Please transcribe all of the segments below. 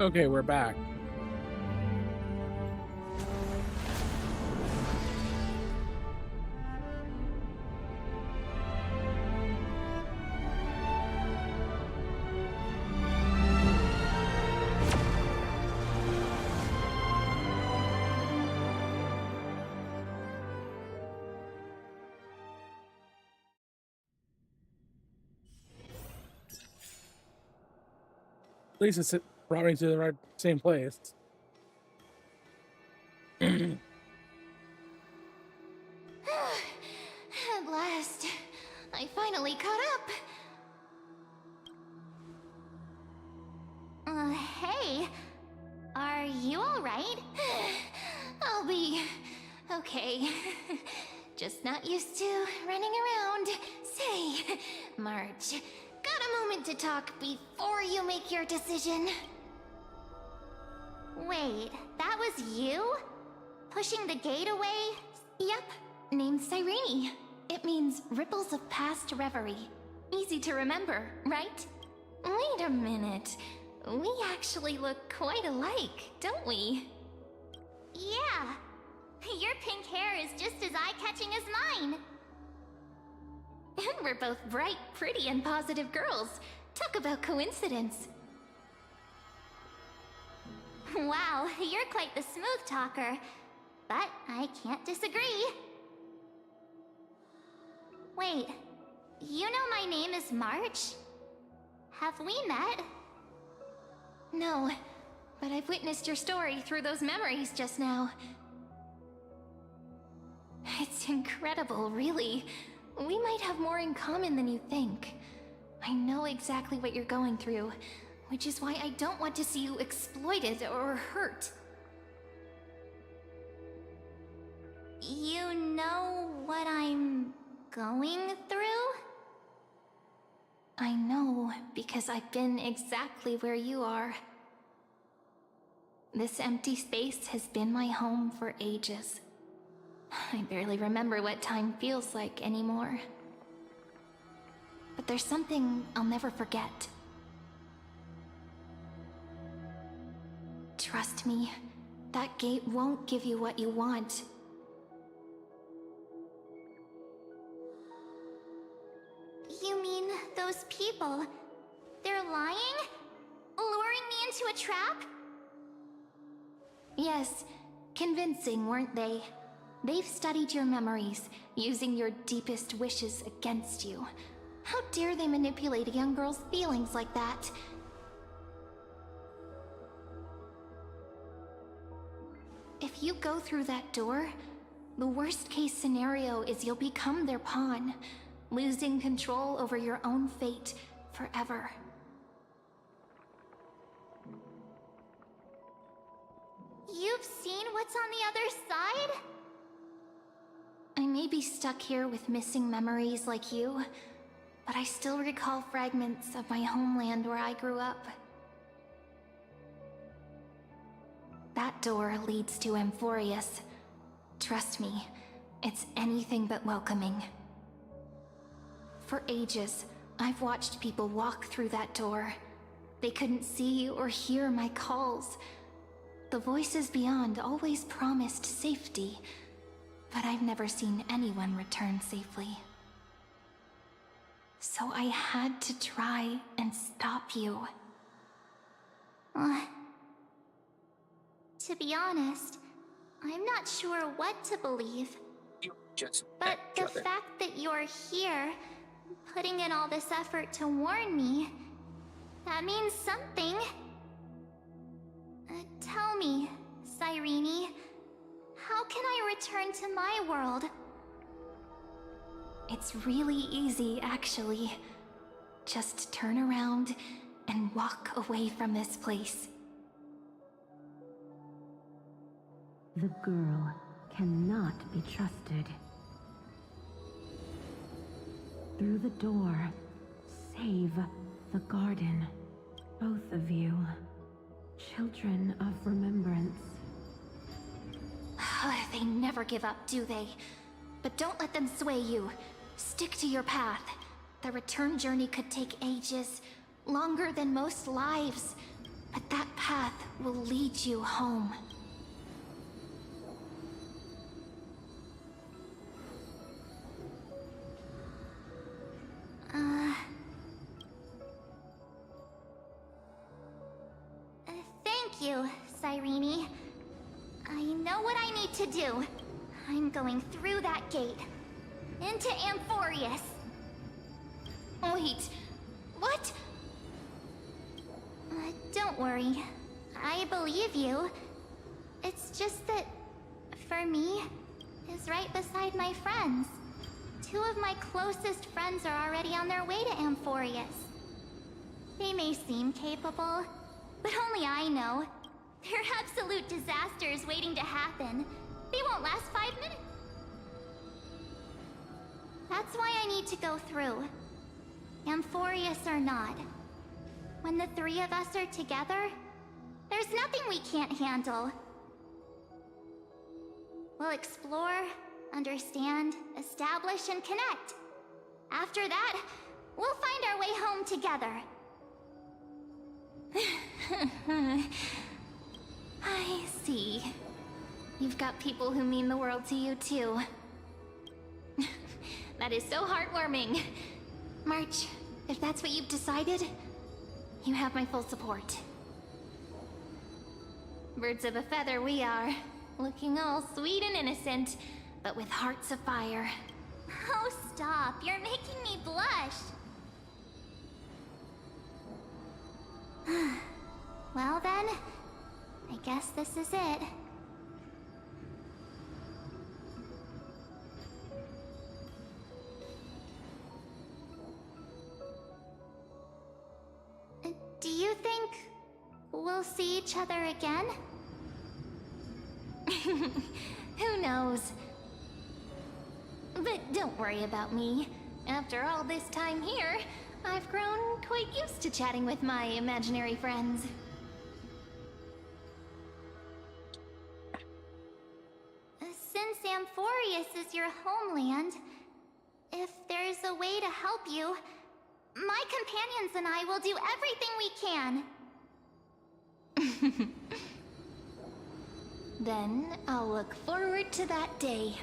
Okay, we're back. At least it's brought me to the right same place. At last, I finally caught up. Hey, are you alright? I'll be okay. Just not used to running around. Say, March, got a moment to talk before you make your decision? Wait, that was you? Pushing the gate away? Yep, named Cyrene. It means ripples of past reverie. Easy to remember, right? Wait a minute. We actually look quite alike, don't we? Yeah. Your pink hair is just as eye-catching as mine. And we're both bright, pretty, and positive girls. Talk about coincidence. Wow, you're quite the smooth talker. But I can't disagree. Wait, you know my name is March? Have we met? No, but I've witnessed your story through those memories just now. It's incredible, really. We might have more in common than you think. I know exactly what you're going through, which is why I don't want to see you exploited or hurt. You know what I'm going through? I know, because I've been exactly where you are. This empty space has been my home for ages. I barely remember what time feels like anymore. But there's something I'll never forget. Trust me, that gate won't give you what you want. You mean those people? They're lying? Luring me into a trap? Yes, convincing, weren't they? They've studied your memories, using your deepest wishes against you. How dare they manipulate a young girl's feelings like that? If you go through that door, the worst-case scenario is you'll become their pawn, losing control over your own fate forever. You've seen what's on the other side? I may be stuck here with missing memories like you, but I still recall fragments of my homeland where I grew up. That door leads to Amphorius. Trust me, it's anything but welcoming. For ages, I've watched people walk through that door. They couldn't see or hear my calls. The voices beyond always promised safety, but I've never seen anyone return safely. So I had to try and stop you. To be honest, I'm not sure what to believe. But the fact that you're here, putting in all this effort to warn me, that means something. Tell me, Cyrene, how can I return to my world? It's really easy, actually. Just turn around and walk away from this place. The girl cannot be trusted. Through the door, save the garden. Both of you, children of remembrance. They never give up, do they? But don't let them sway you. Stick to your path. The return journey could take ages, longer than most lives. but that path will lead you home. Thank you, Cyrene. I know what I need to do. I'm going through that gate. Into Amphorius. Wait, what? Don't worry. I believe you. It's just that, for me, is right beside my friends. 2 of my closest friends are already on their way to Amphorius. They may seem capable, but only I know. They're absolute disasters waiting to happen. They won't last 5 minutes. That's why I need to go through. Amphorius or not. When the 3 of us are together, there's nothing we can't handle. We'll explore, understand, establish, and connect. After that, we'll find our way home together. I see. You've got people who mean the world to you, too. That is so heartwarming. March, if that's what you've decided, you have my full support. Birds of a feather we are. Looking all sweet and innocent, but with hearts of fire. Oh, stop. You're making me blush. Well then, I guess this is it. Do you think we'll see each other again? Who knows? But don't worry about me. After all this time here, I've grown quite used to chatting with my imaginary friends. Since Amphorius is your homeland, if there's a way to help you, my companions and I will do everything we can. Then I'll look forward to that day.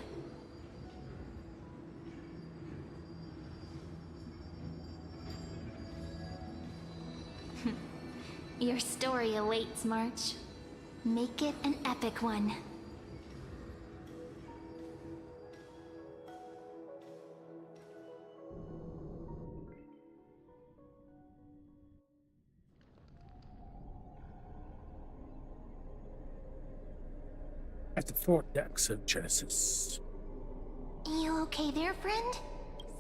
Your story awaits, March. Make it an epic one. At the vortex of Genesis. You okay there, friend?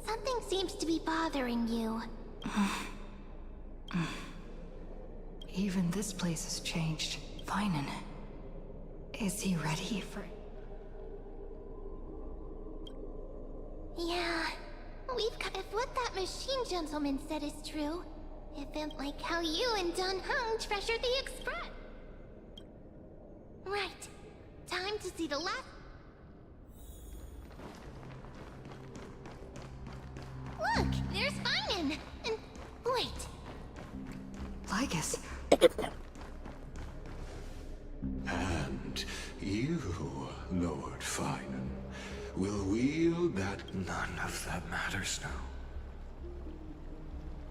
Something seems to be bothering you. Even this place has changed. Finan. Is he ready for... Yeah, we've got... If what that machine gentleman said is true, it went like how you and Dun Hung treasured the Express. Right. Time to see the last... Look! There's Finan! And... wait. Lygus. And you, Lord Finan, will wield that... None of that matters now.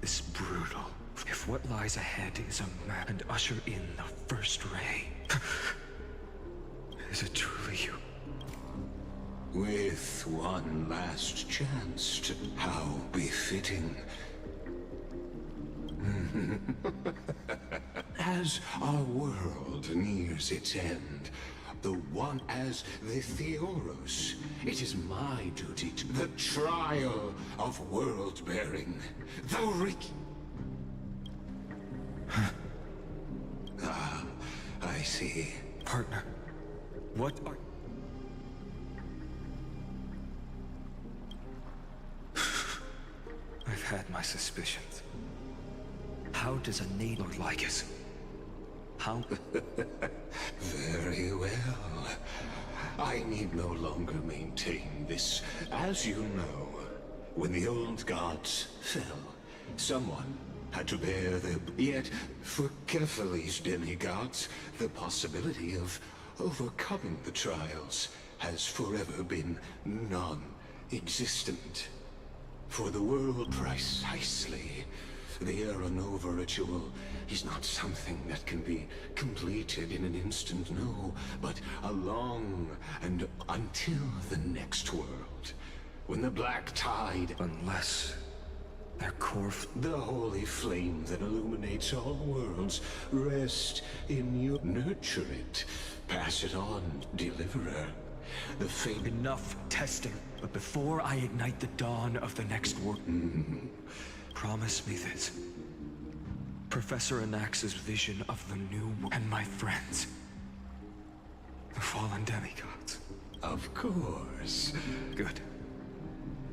It's brutal. If what lies ahead is a map and usher in the first ray... Is it truly you? With one last chance to... How befitting. As our world nears its end, the one as the Theoros, it is my duty to... The trial of world-bearing. The Ah, I see. Partner, what are... I've had my suspicions. How does a native like us? How? Very well. I need no longer maintain this. As you know, when the old gods fell, someone had to bear the... Yet, for Kephales's demigods, the possibility of overcoming the trials has forever been non-existent. For the world precisely, the Era Nova ritual is not something that can be completed in an instant, no, but a long and until the next world, when the black tide... Unless their core... The holy flame that illuminates all worlds, rest in you. Nurture it, pass it on, deliverer. The fate... Enough testing, but before I ignite the dawn of the next world... Promise me this. Professor Anax's vision of the new and my friends. The fallen demigods. Of course. Good.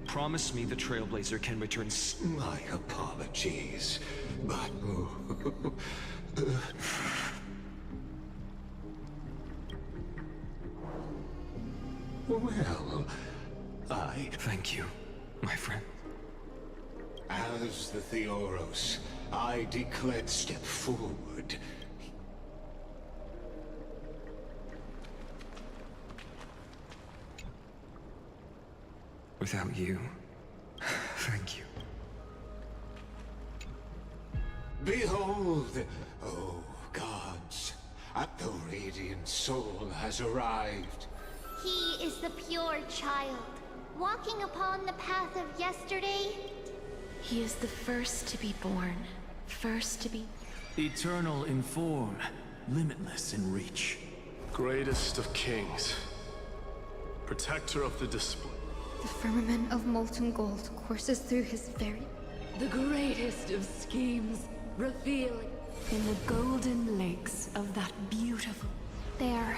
Promise me the Trailblazer can return My apologies, but... Well, Thank you, my friend. As the Theoros, I declare step forward. Without you, thank you. Behold, oh gods, the radiant soul has arrived. He is the pure child, walking upon the path of yesterday. He is the first to be born, first to be... Eternal in form, limitless in reach. Greatest of kings. Protector of the display. The firmament of molten gold courses through his very... The greatest of schemes, revealing in the golden lakes of that beautiful... There.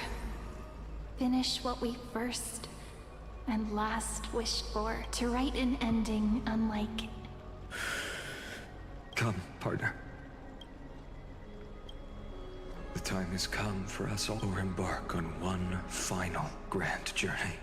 Finish what we first and last wished for, to write an ending unlike... Come, partner. The time has come for us all to embark on one final grand journey.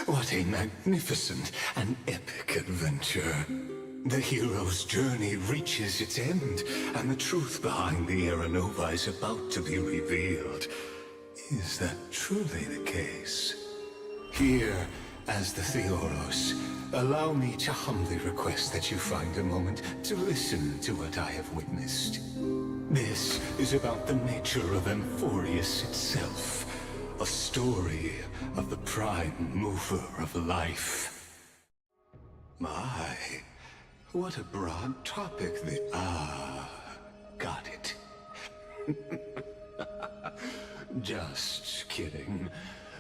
What a magnificent and epic adventure. The hero's journey reaches its end, and the truth behind the Era Nova is about to be revealed. Is that truly the case? Here, as the Theoros, allow me to humbly request that you find a moment to listen to what I have witnessed. This is about the nature of Amphorius itself. A story of the prime mover of life. My, what a broad topic got it. Just kidding.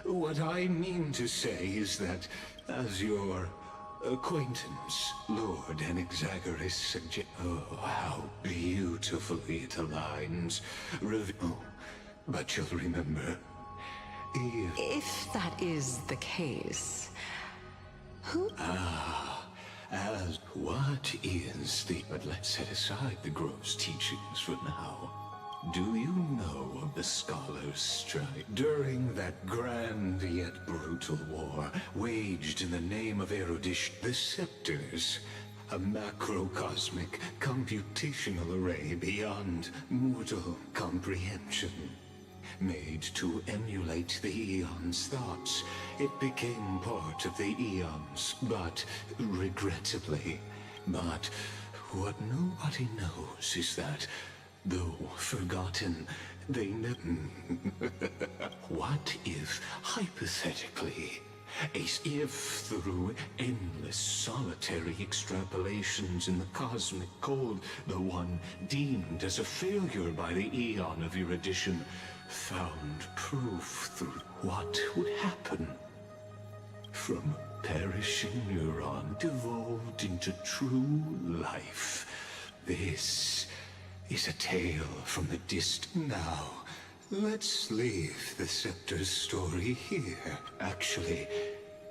What I mean to say is that, as your acquaintance, Lord Anaxagoras suggests... Oh, how beautifully it aligns. But you'll remember... If that is the case, who... As what is the... But let's set aside the gross teachings for now. Do you know of the Scholar's Strike? During that grand yet brutal war, waged in the name of erudition, the Scepters, a macrocosmic computational array beyond mortal comprehension. Made to emulate the Eon's thoughts, it became part of the Eons, but regrettably. But what nobody knows is that, though forgotten, they never... What if, hypothetically, as if through endless solitary extrapolations in the cosmic code, the one deemed as a failure by the Eon of erudition found proof through what would happen? From a perishing neuron devolved into true life. This is a tale from the distant now. Let's leave the Scepter's story here. Actually,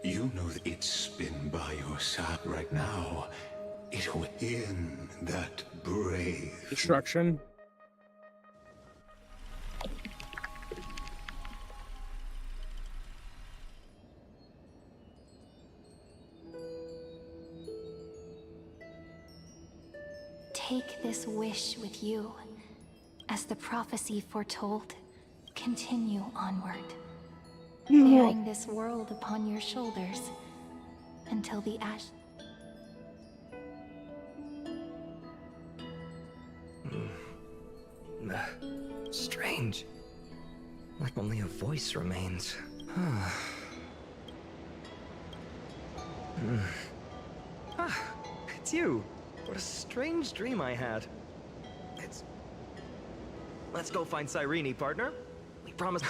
you know that it's been by your side right now. It was in that brave Destruction. Take this wish with you. As the prophecy foretold, continue onward. Bearing this world upon your shoulders until the ash... Strange. Like only a voice remains. It's you. What a strange dream I had. Let's go find Cyrene, partner. We promise.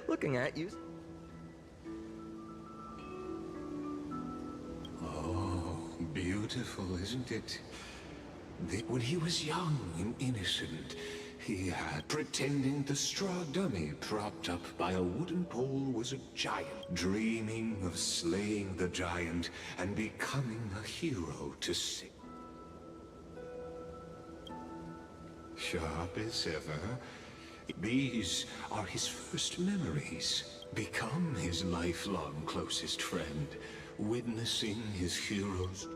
Looking at you. Oh, beautiful, isn't it? When he was young and innocent, he had pretending the straw dummy propped up by a wooden pole was a giant, dreaming of slaying the giant and becoming a hero to sing. Sharp as ever, these are his first memories. Become his lifelong closest friend, witnessing his hero's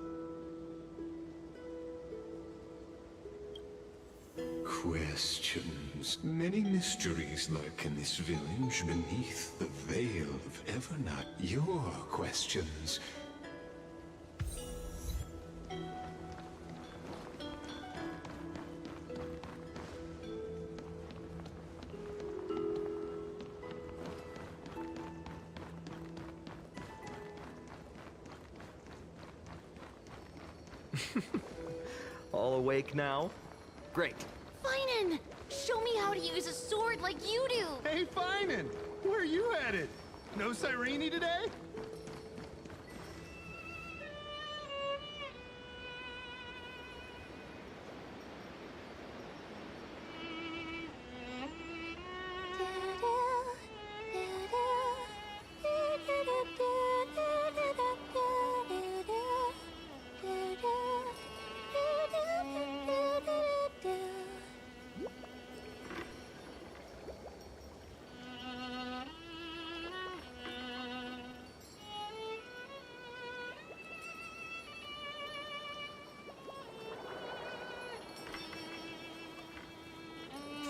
questions. Many mysteries lurk in this village beneath the veil of Evernight. Your questions. All awake now? Great. Finan! Show me how to use a sword like you do! Hey, Finan! Where are you headed? No Cyrene today?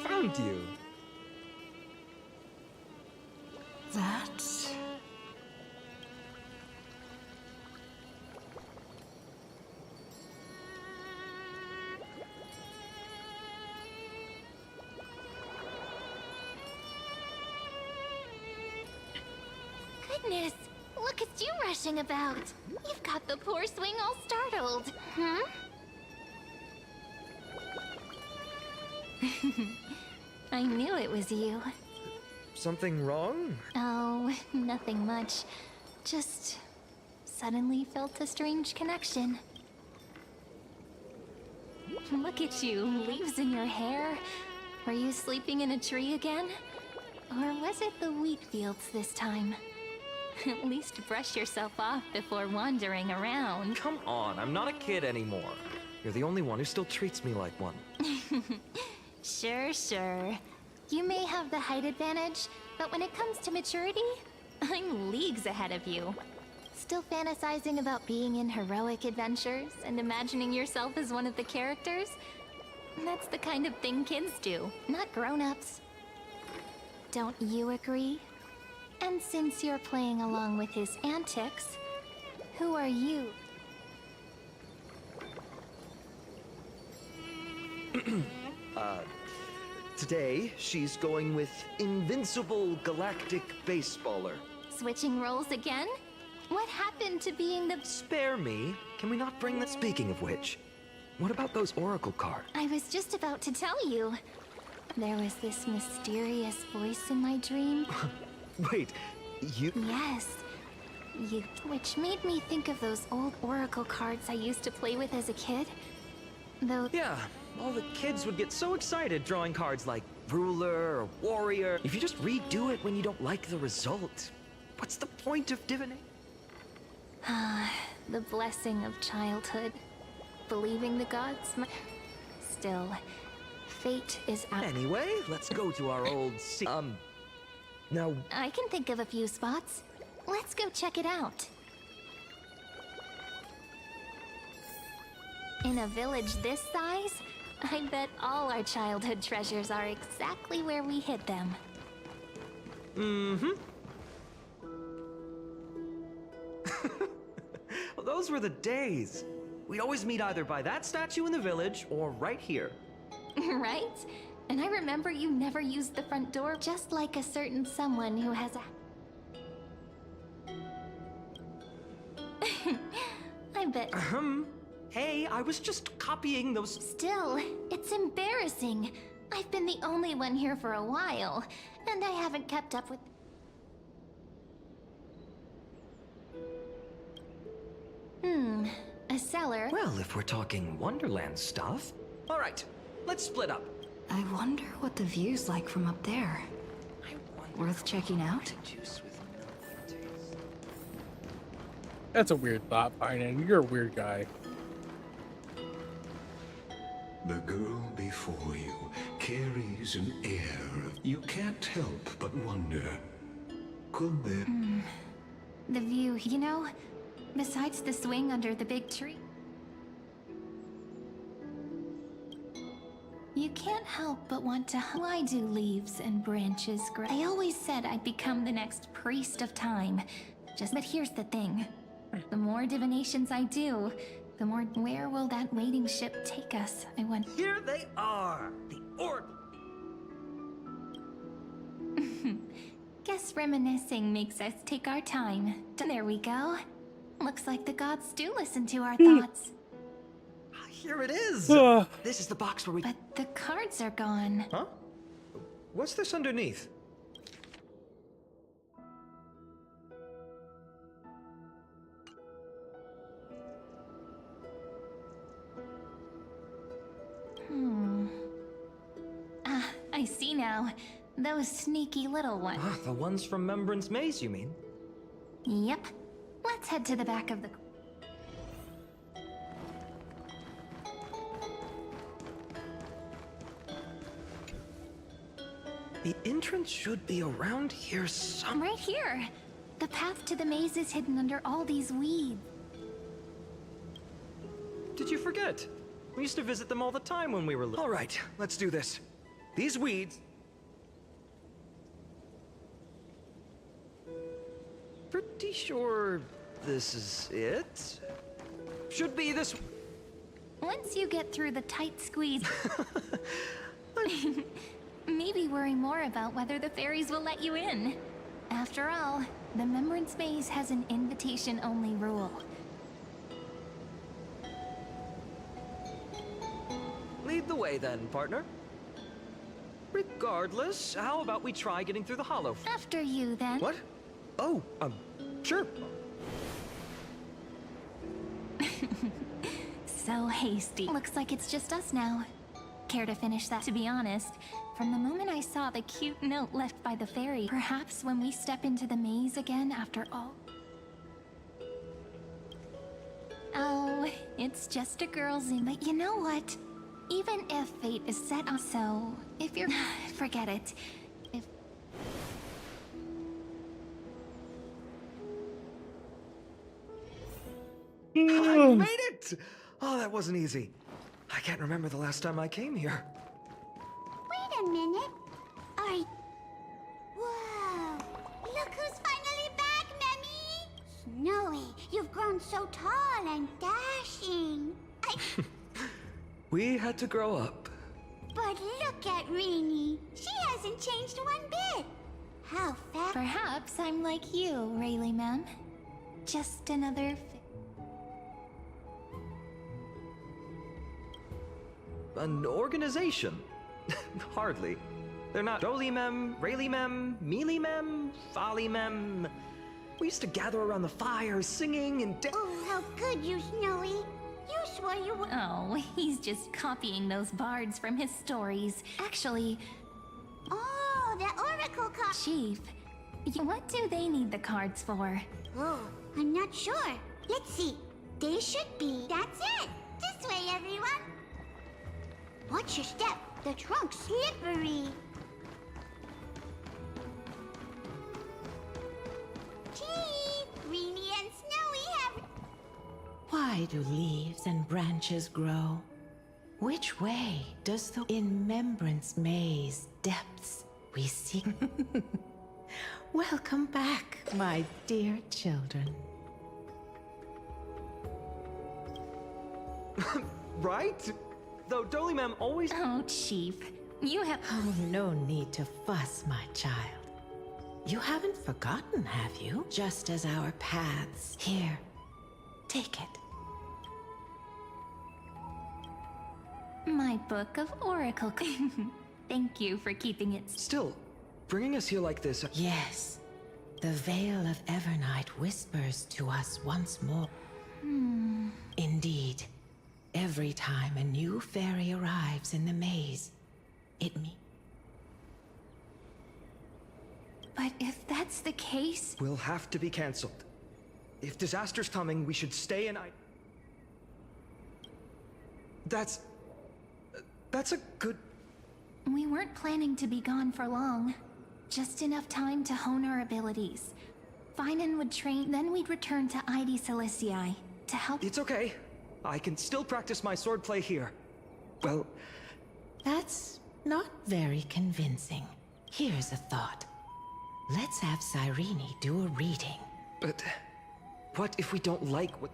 Found you. That... Goodness! Look at you rushing about! You've got the poor swing all startled. Hmm? I knew it was you. Something wrong? Oh, nothing much. Just suddenly felt a strange connection. Look at you, leaves in your hair. Were you sleeping in a tree again? Or was it the wheat fields this time? At least brush yourself off before wandering around. Come on, I'm not a kid anymore. You're the only one who still treats me like one. Sure, sure. You may have the height advantage, but when it comes to maturity, I'm leagues ahead of you. Still fantasizing about being in heroic adventures and imagining yourself as one of the characters? That's the kind of thing kids do, not grown-ups. Don't you agree? And since you're playing along with his antics, who are you? Today, she's going with Invincible Galactic Baseballer. Switching roles again? What happened to being the... Spare me. Can we not bring that? Speaking of which, what about those Oracle cards? I was just about to tell you. There was this mysterious voice in my dream. Wait, you... Yes, you, which made me think of those old Oracle cards I used to play with as a kid. Though, Yeah, all the kids would get so excited drawing cards like Ruler or Warrior. If you just redo it when you don't like the result, what's the point of divination? the blessing of childhood. Believing the gods. Still, fate is out. Anyway, let's go to our old now... I can think of a few spots. Let's go check it out. In a village this size, I bet all our childhood treasures are exactly where we hid them. Mm-hmm. Well, those were the days. We'd always meet either by that statue in the village or right here. Right? And I remember you never used the front door, just like a certain someone who has a... I bet... Hey, I was just copying those... Still, it's embarrassing. I've been the only one here for a while, and I haven't kept up with... A cellar? Well, if we're talking Wonderland stuff... All right, let's split up. I wonder what the view's like from up there. Worth checking out? That's a weird thought, Pinan. You're a weird guy. The girl before you carries an air you can't help but wonder. Could there... The view, you know, besides the swing under the big tree. You can't help but want to... Why do leaves and branches grow? I always said I'd become the next priest of time. But here's the thing. The more divinations I do, the more... Where will that waiting ship take us? I went... Here they are! The Oracle! Guess reminiscing makes us take our time. There we go. Looks like the gods do listen to our thoughts. Here it is! This is the box where we... But the cards are gone. Huh? What's this underneath? I see now. Those sneaky little ones. The ones from Remembrance Maze, you mean? Yep. Let's head to the back of the... The entrance should be around here somewhere. Right here. The path to the maze is hidden under all these weeds. Did you forget? We used to visit them all the time when we were little. All right, let's do this. These weeds... Pretty sure this is it? Should be this... Once you get through the tight squeeze... Maybe worry more about whether the fairies will let you in. After all, the Remembrance Maze has an invitation-only rule. Lead the way then, partner. Regardless, how about we try getting through the hollow? After you, then. What? Oh, sure. So hasty. Looks like it's just us now. Care to finish that? To be honest, from the moment I saw the cute note left by the fairy, perhaps when we step into the maze again after all... Oh, it's just a girl's in. But you know what? Even if fate is set on so, if you're... forget it. If... I made it! Oh, that wasn't easy. I can't remember the last time I came here. Wait a minute. Whoa! Look who's finally back, Memmy! Snowy, you've grown so tall and dashing. We had to grow up. But look at Rini. She hasn't changed one bit. How fast... Perhaps I'm like you, Rayleigh, ma'am. Just another... An organization? Hardly. They're not Jolie Mem, Rayleigh Mem, Mealy Mem, Folly Mem. We used to gather around the fire, singing and Oh, how could you, Snowy? You swore you were. Oh, he's just copying those bards from his stories. Actually, Oh, the Oracle card. Chief, what do they need the cards for? Oh, I'm not sure. Let's see. They should be. That's it. This way, everyone. Watch your step. The trunk's slippery. Chief, Greenie and Snowy have. Why do leaves and branches grow? Which way does the Remembrance Maze depths we seek? Welcome back, my dear children. right? Though Dolly Ma'am always. Oh, Chief, you have. Oh, no need to fuss, my child. You haven't forgotten, have you? Just as our paths. Here, take it. My book of Oracle. Thank you for keeping it. Still, bringing us here like this. Yes, the Veil of Evernight whispers to us once more. Indeed, every time a new fairy arrives in the maze, it me. But if that's the case, We'll have to be cancelled. If disaster's coming, we should stay in That's a good. we weren't planning to be gone for long. Just enough time to hone our abilities. Finan would train, then we'd return to ID Celestii to help. It's okay. I can still practice my swordplay here. Well, That's not very convincing. Here's a thought. Let's have Cyrene do a reading. but what if we don't like what?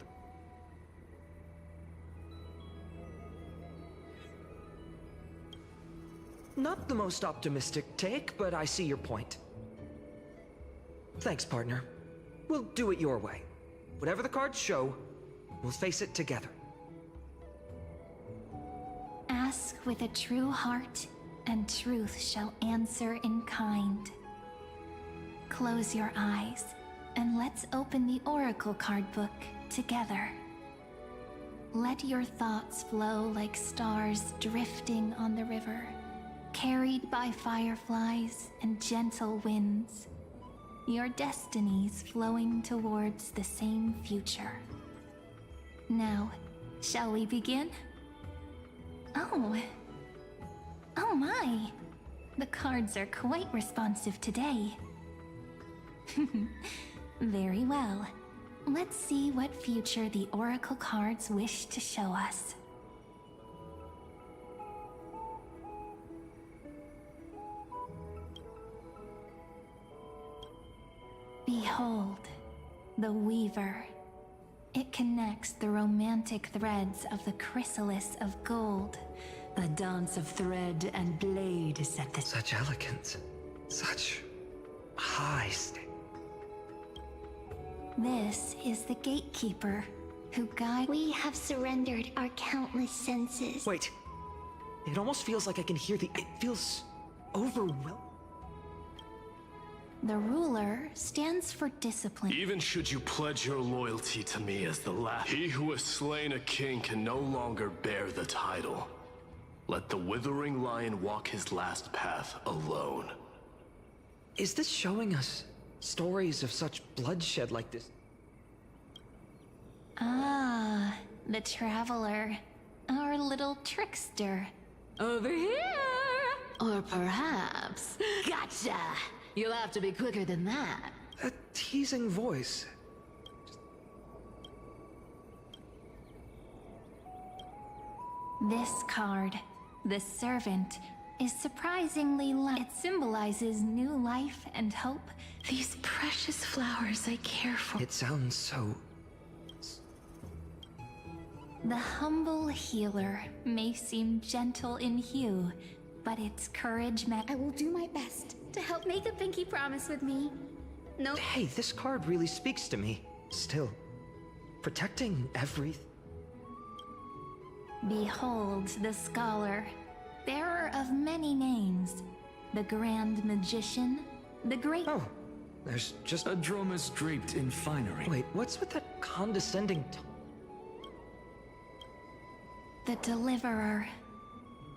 Not the most optimistic take, but I see your point. Thanks, partner. We'll do it your way. Whatever the cards show, we'll face it together. Ask with a true heart, and truth shall answer in kind. Close your eyes, and let's open the Oracle card book together. Let your thoughts flow like stars drifting on the river, carried by fireflies and gentle winds. Your destinies flowing towards the same future. Now, shall we begin? Oh my! The cards are quite responsive today. Very well. Let's see what future the Oracle cards wish to show us. Behold, the Weaver. It connects the romantic threads of the chrysalis of gold. A dance of thread and blade set the. Such elegance. Such high state. This is the Gatekeeper, who guides. We have surrendered our countless senses. Wait. It almost feels like I can hear the. It feels overwhelming. The Ruler stands for discipline. Even should you pledge your loyalty to me as the last, he who has slain a king can no longer bear the title. Let the Withering Lion walk his last path alone. Is this showing us stories of such bloodshed like this? Ah, the Traveler. Our little trickster. Over here! Or perhaps. Gotcha! You'll have to be quicker than that. A teasing voice. This card, the Servant, is surprisingly It symbolizes new life and hope. These precious flowers I care for. It sounds so. The humble healer may seem gentle in hue, but its courage I will do my best to help make a pinky promise with me. No. Hey, this card really speaks to me. Still, protecting everything. Behold the Scholar, bearer of many names. The Grand Magician, the Great... Oh, There's just a Dromus draped in finery. Wait, what's with that condescending The Deliverer.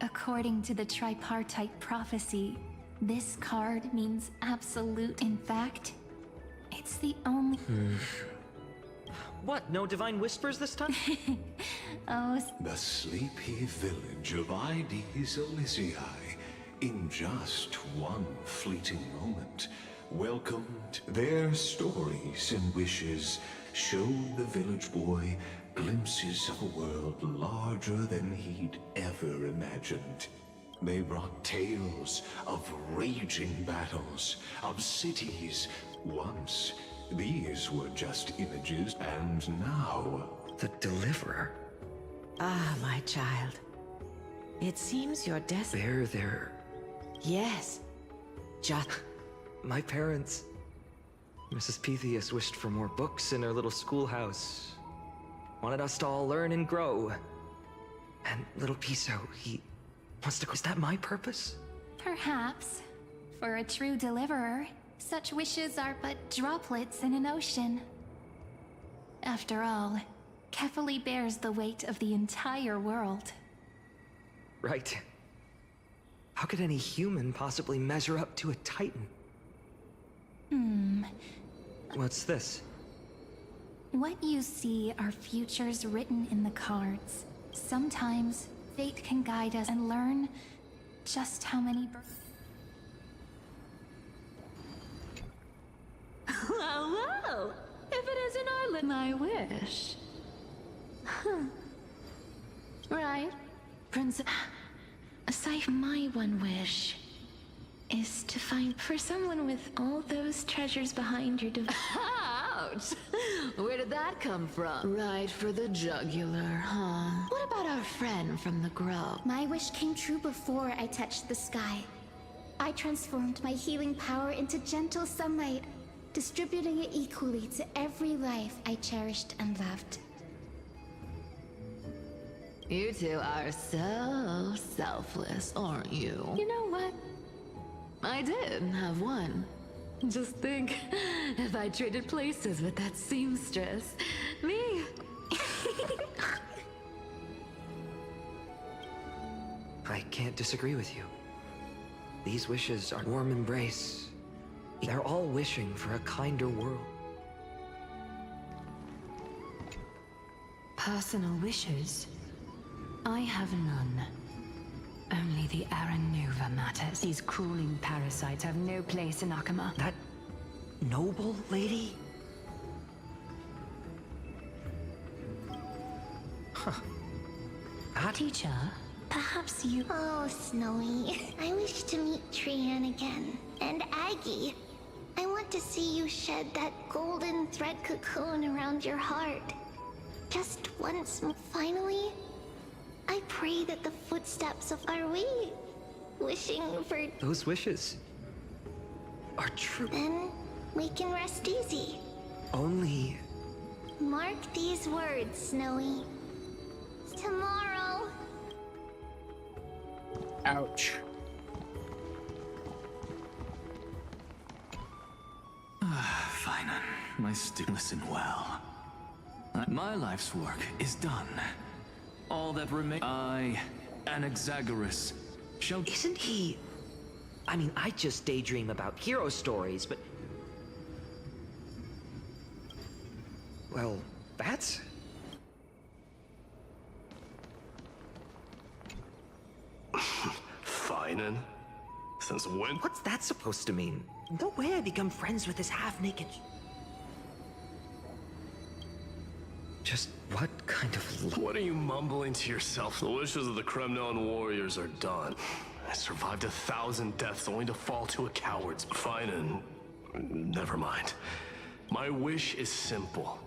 According to the tripartite prophecy, this card means absolute. In fact, it's the only... What, no divine whispers this time? Oh, The sleepy village of Ides Elysiae, in just one fleeting moment, welcomed their stories and wishes, showed the village boy glimpses of a world larger than he'd ever imagined. They brought tales of raging battles, of cities. Once, these were just images, and now... The Deliverer? Ah, my child. It seems your destiny... There. Yes. Just... My parents. Mrs. Pythias wished for more books in her little schoolhouse. Wanted us to all learn and grow. And little Piso, he wants to... Is that my purpose? perhaps. For a true deliverer, such wishes are but droplets in an ocean. After all, Kefali bears the weight of the entire world. Right. How could any human possibly measure up to a Titan? What's this? What you see are futures written in the cards. Sometimes, fate can guide us and learn just how many Well, if it isn't Arlen, my wish. Right. Princess... Aside from my one wish is to find for someone with all those treasures behind your device. Ouch! Where did that come from? Right for the jugular, huh? What about our friend from the grove? My wish came true before I touched the sky. I transformed my healing power into gentle sunlight, distributing it equally to every life I cherished and loved. You two are so selfless, aren't you? You know what? I did have one. Just think, if I traded places with that seamstress, me. I can't disagree with you. These wishes are warm embrace. They're all wishing for a kinder world. Personal wishes? I have none. Only the Aranuva matters. These crawling parasites have no place in Akama. That noble lady? Huh. Teacher, perhaps you... Oh, Snowy. I wish to meet Trian again. And Aggie. I want to see you shed that golden thread cocoon around your heart. Just once more. Finally, I pray that the footsteps of our way, wishing for... Those wishes are true. Then we can rest easy. Only... Mark these words, Snowy. Tomorrow. Ouch. Fine. My listen well. My life's work is done. All that remains, I, Anaxagoras, shall... Isn't he... I mean, I just daydream about hero stories, but... Well, that's... Feinen? Since when? What's that supposed to mean? No way I become friends with this half-naked... Just what kind of... What are you mumbling to yourself? The wishes of the Kremnon warriors are done. I survived 1,000 deaths only to fall to a coward's... Feinen. Never mind. My wish is simple.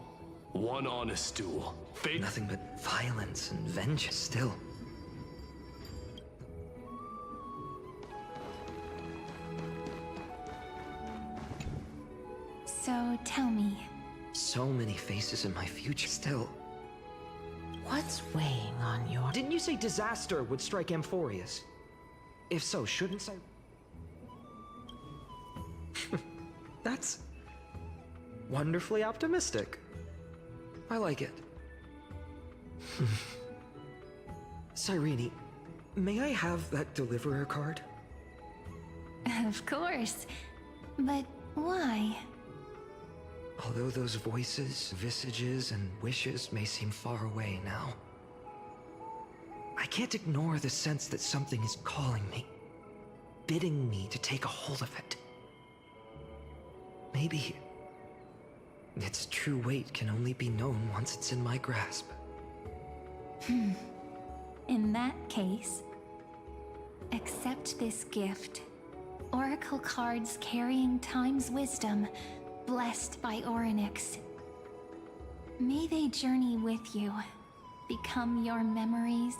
One honest duel. Fate... Nothing but violence and vengeance still. So tell me, So many faces in my future still. What's weighing on your... Didn't you say disaster would strike Amphorius? If so, shouldn't I... That's wonderfully optimistic. I like it. Cyrene, may I have that deliverer card? Of course. But why? Although those voices, visages, and wishes may seem far away now, I can't ignore the sense that something is calling me, bidding me to take a hold of it. Maybe its true weight can only be known once it's in my grasp. In that case, accept this gift. Oracle cards carrying time's wisdom, blessed by Orynyx. May they journey with you, become your memories,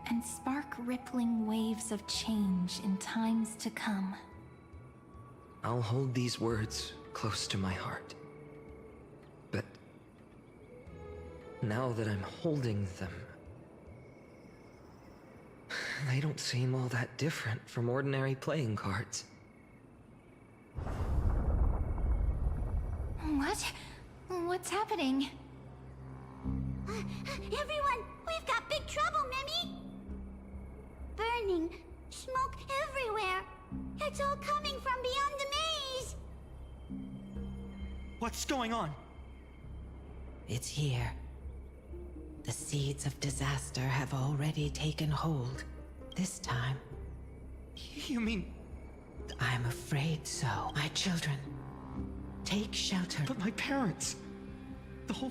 and spark rippling waves of change in times to come. I'll hold these words close to my heart. But now that I'm holding them, they don't seem all that different from ordinary playing cards. What? What's happening? Everyone, we've got big trouble, Mimi! Burning, smoke everywhere. It's all coming from beyond the maze. What's going on? It's here. The seeds of disaster have already taken hold. This time. You mean... I'm afraid so. My children, take shelter. But my parents... The whole...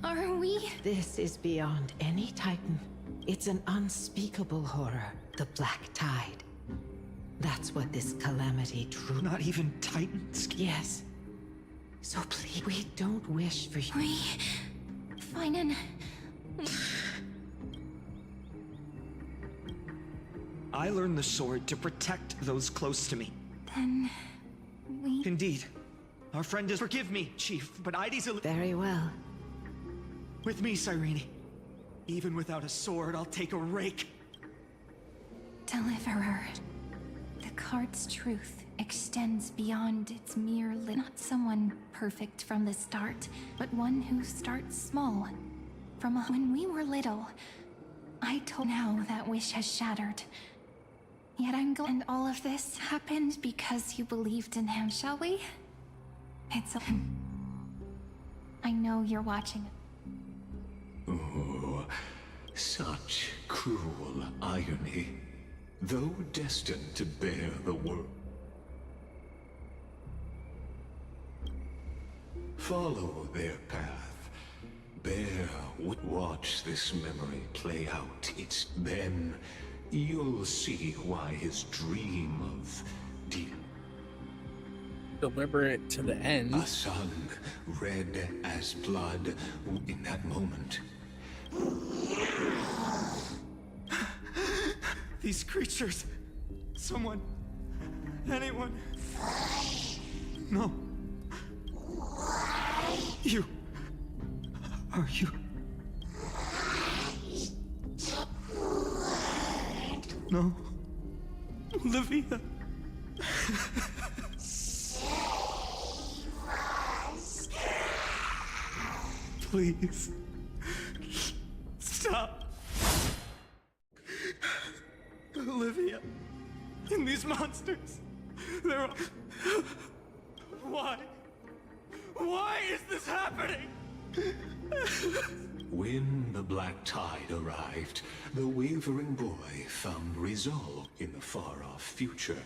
Are we? This is beyond any Titan. It's an unspeakable horror. The Black Tide. That's what this calamity truly... Not even Titans? Yes. So please, we don't wish for you. Finan... I learned the sword to protect those close to me. Then... we... Indeed. Our friend is... Forgive me, Chief, but Idi's a... Very well. With me, Cyrene. Even without a sword, I'll take a rake. Deliverer. The card's truth extends beyond its mere not someone perfect from the start, but one who starts small. When we were little, I told now that wish has shattered. Yet I'm going, and all of this happened because you believed in him, shall we? It's a... I know you're watching. Oh, such cruel irony. Though destined to bear the world. Follow their path. Watch this memory play out. Then you'll see why his dream of deliver it to the end. A sun red as blood in that moment. These creatures... Someone... Anyone... No. You... Are you... No. Olivia. Please. Stop. Olivia. And these monsters. They're all... Why? Why is this happening? When the Black Tide arrived, the wavering boy found resolve in the far-off future.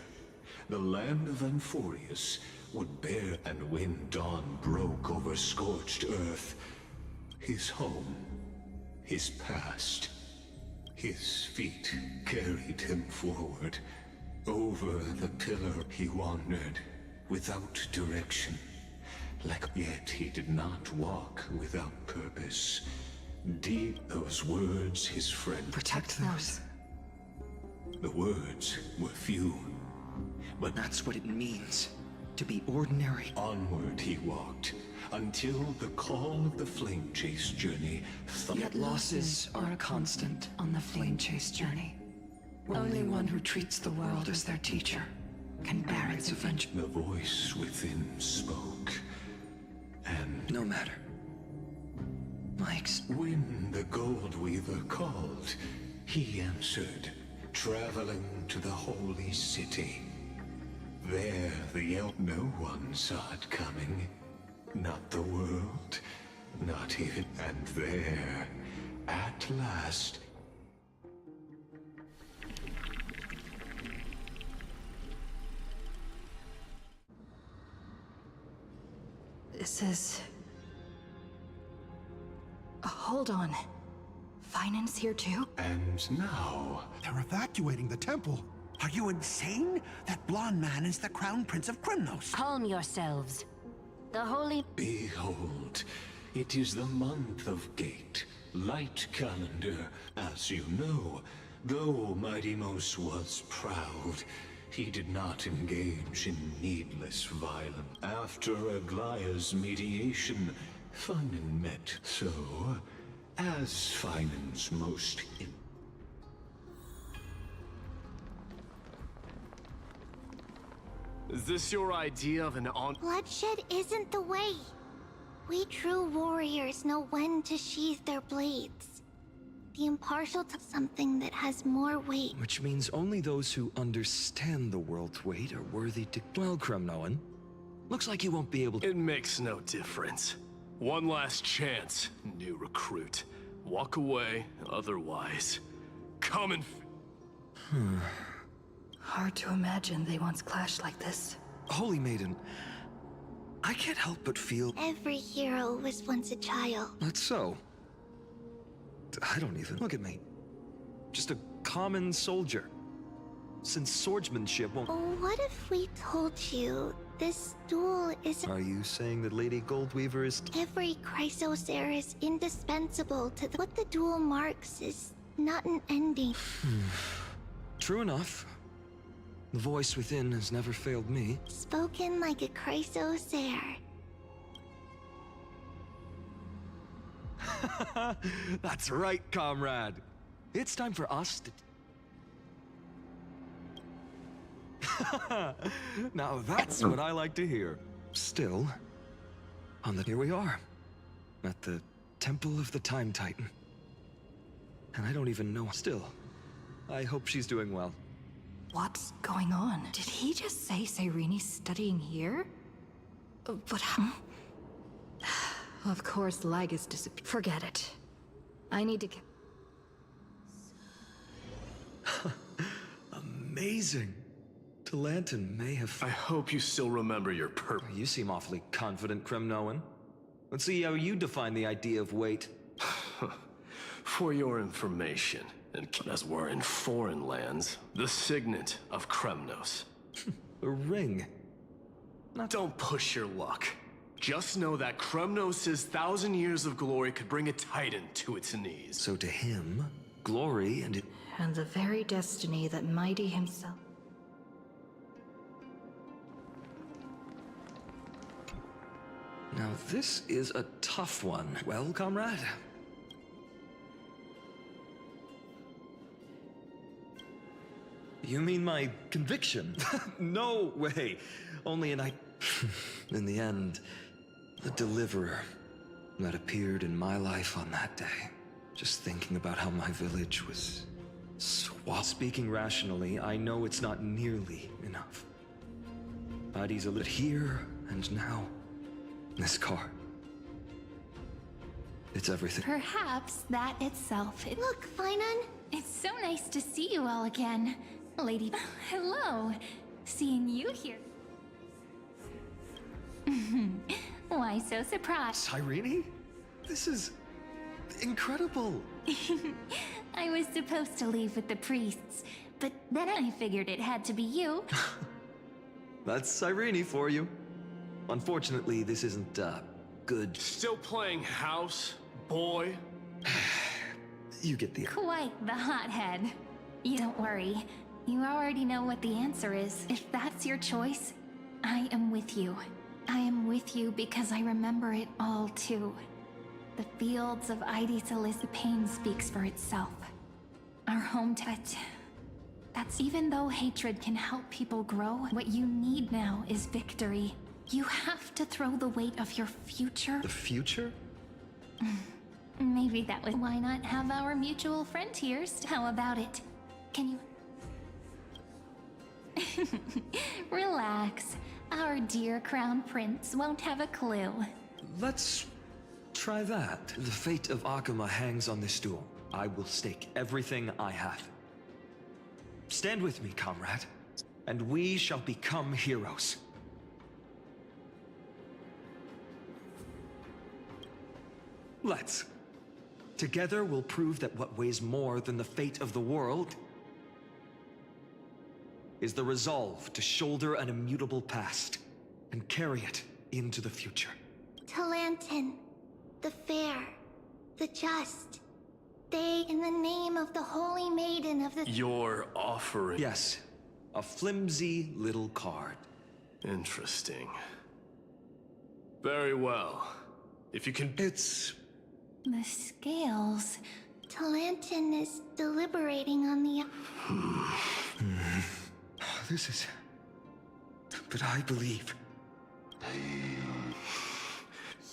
The land of Amphorius would bear, and when dawn broke over scorched earth, his home, his past, his feet carried him forward. Over the pillar he wandered, without direction. Yet he did not walk without purpose. Deep those words his friend... Protect those. The words were few, but that's what it means to be ordinary. Onward he walked, until the call of the Flame Chase journey... Yet losses are a constant on the Flame Chase journey. Only one who treats the world as their teacher Can Barrett's avenge? The voice within spoke, and no matter. When the Gold Weaver called, he answered, traveling to the holy city. There, no one saw it coming. Not the world, not even. And there, at last, This is... Hold on. Finan's here too? and now... They're evacuating the temple. Are you insane? That blonde man is the Crown Prince of Krymnos. Calm yourselves. The holy... Behold, it is the month of Gate, light calendar. As you know, though Mighty-Mos was proud, he did not engage in needless violence. After Aglaya's mediation, Finan met. So, as Finan's most... Is this your idea of an Bloodshed isn't the way. We true warriors know when to sheathe their blades. The impartial to something that has more weight. Which means only those who understand the world's weight are worthy to... Well, Kremnoan, looks like you won't be able to... It makes no difference. One last chance, new recruit. Walk away, otherwise. Come and... Hard to imagine they once clashed like this. Holy Maiden, I can't help but feel... Every hero was once a child. That's so. I don't even... Look at me. Just a common soldier. Since swordsmanship won't... What if we told you this duel is... Are you saying that Lady Goldweaver is... Every Chrysos heir is indispensable to the... What the duel marks is not an ending. True enough. The voice within has never failed me. Spoken like a Chrysos heir. That's right, comrade. It's time for us to... Now that's what I like to hear. Still, here we are, at the Temple of the Time Titan. And I don't even know. Still, I hope she's doing well. What's going on? Did he just say Cyrene's studying here? But how? Of course, Lygus disappeared. Forget it. I need to get... Amazing. Talantin may have... I hope you still remember your purpose. You seem awfully confident, Kremnoan. Let's see how you define the idea of weight. For your information, and as we're in foreign lands, the signet of Krymnos. A ring. Don't push your luck. Just know that Krymnos' 1,000 years of glory could bring a titan to its knees. So to him, glory and... And the very destiny that Mighty himself... Now this is a tough one. Well, comrade? You mean my conviction? No way. Only an in the end, the deliverer that appeared in my life on that day. Just thinking about how my village was swapped. Speaking rationally, I know it's not nearly enough. Mighty's a little here and now. This car. It's everything. Perhaps that itself. Look, Finan. It's so nice to see you all again. Lady... Hello. Seeing you here. Why so surprised? Cyrene? This is... incredible. I was supposed to leave with the priests, but then I figured it had to be you. That's Cyrene for you. Unfortunately, this isn't, good. Still playing house, boy? You get the... Quite the hothead. You don't worry. You already know what the answer is. If that's your choice, I am with you. I am with you because I remember it all too. The fields of Idisalis, the pain speaks for itself. Our home touch. That's even though hatred can help people grow, what you need now is victory. You have to throw the weight of your future. The future? Maybe that was why not have our mutual friend here? How about it? Can you... Relax. Our dear Crown Prince won't have a clue. Let's try that. The fate of Akuma hangs on this duel. I will stake everything I have. Stand with me, comrade, and we shall become heroes. Let's. Together we'll prove that what weighs more than the fate of the world is the resolve to shoulder an immutable past and carry it into the future. Talantin, the fair, the just, they, in the name of the Holy Maiden of the... Your offering. Yes, a flimsy little card. Interesting. Very well. If you can... It's... The scales. Talantin is deliberating on the... This is... But I believe...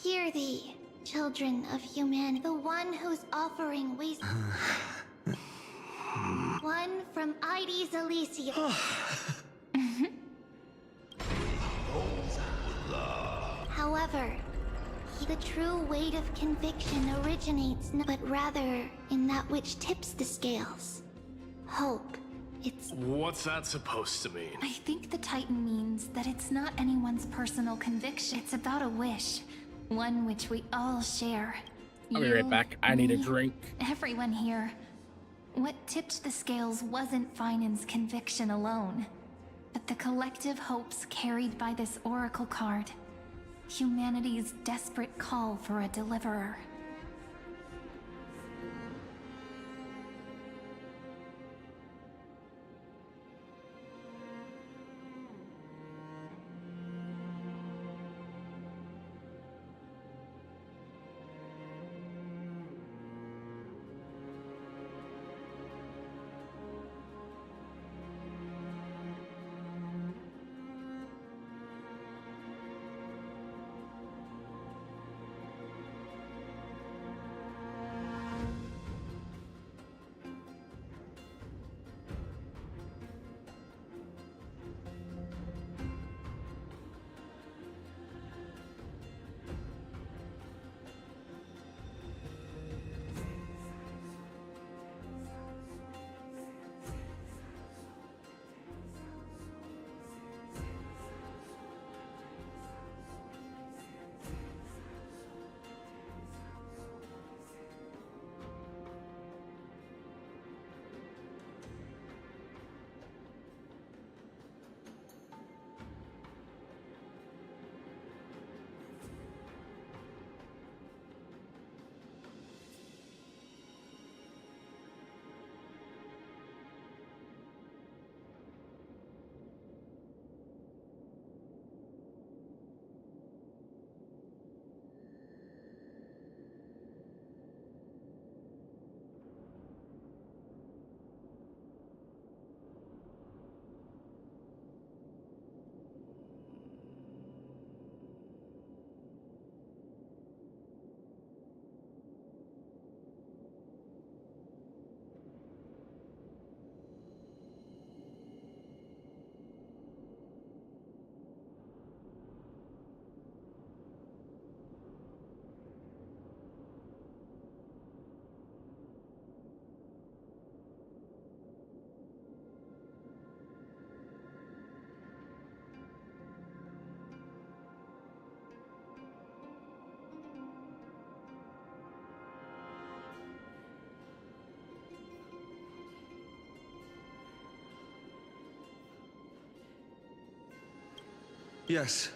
Hear thee, children of humanity, the one whose offering weighs... One from Ides Elysium. However, the true weight of conviction originates but rather in that which tips the scales. Hope. It's... What's that supposed to mean? I think the Titan means that it's not anyone's personal conviction. It's about a wish. One which we all share. I'll be right back. I need a drink. Everyone here. What tipped the scales wasn't Finan's conviction alone, but the collective hopes carried by this oracle card. Humanity's desperate call for a deliverer. Yes,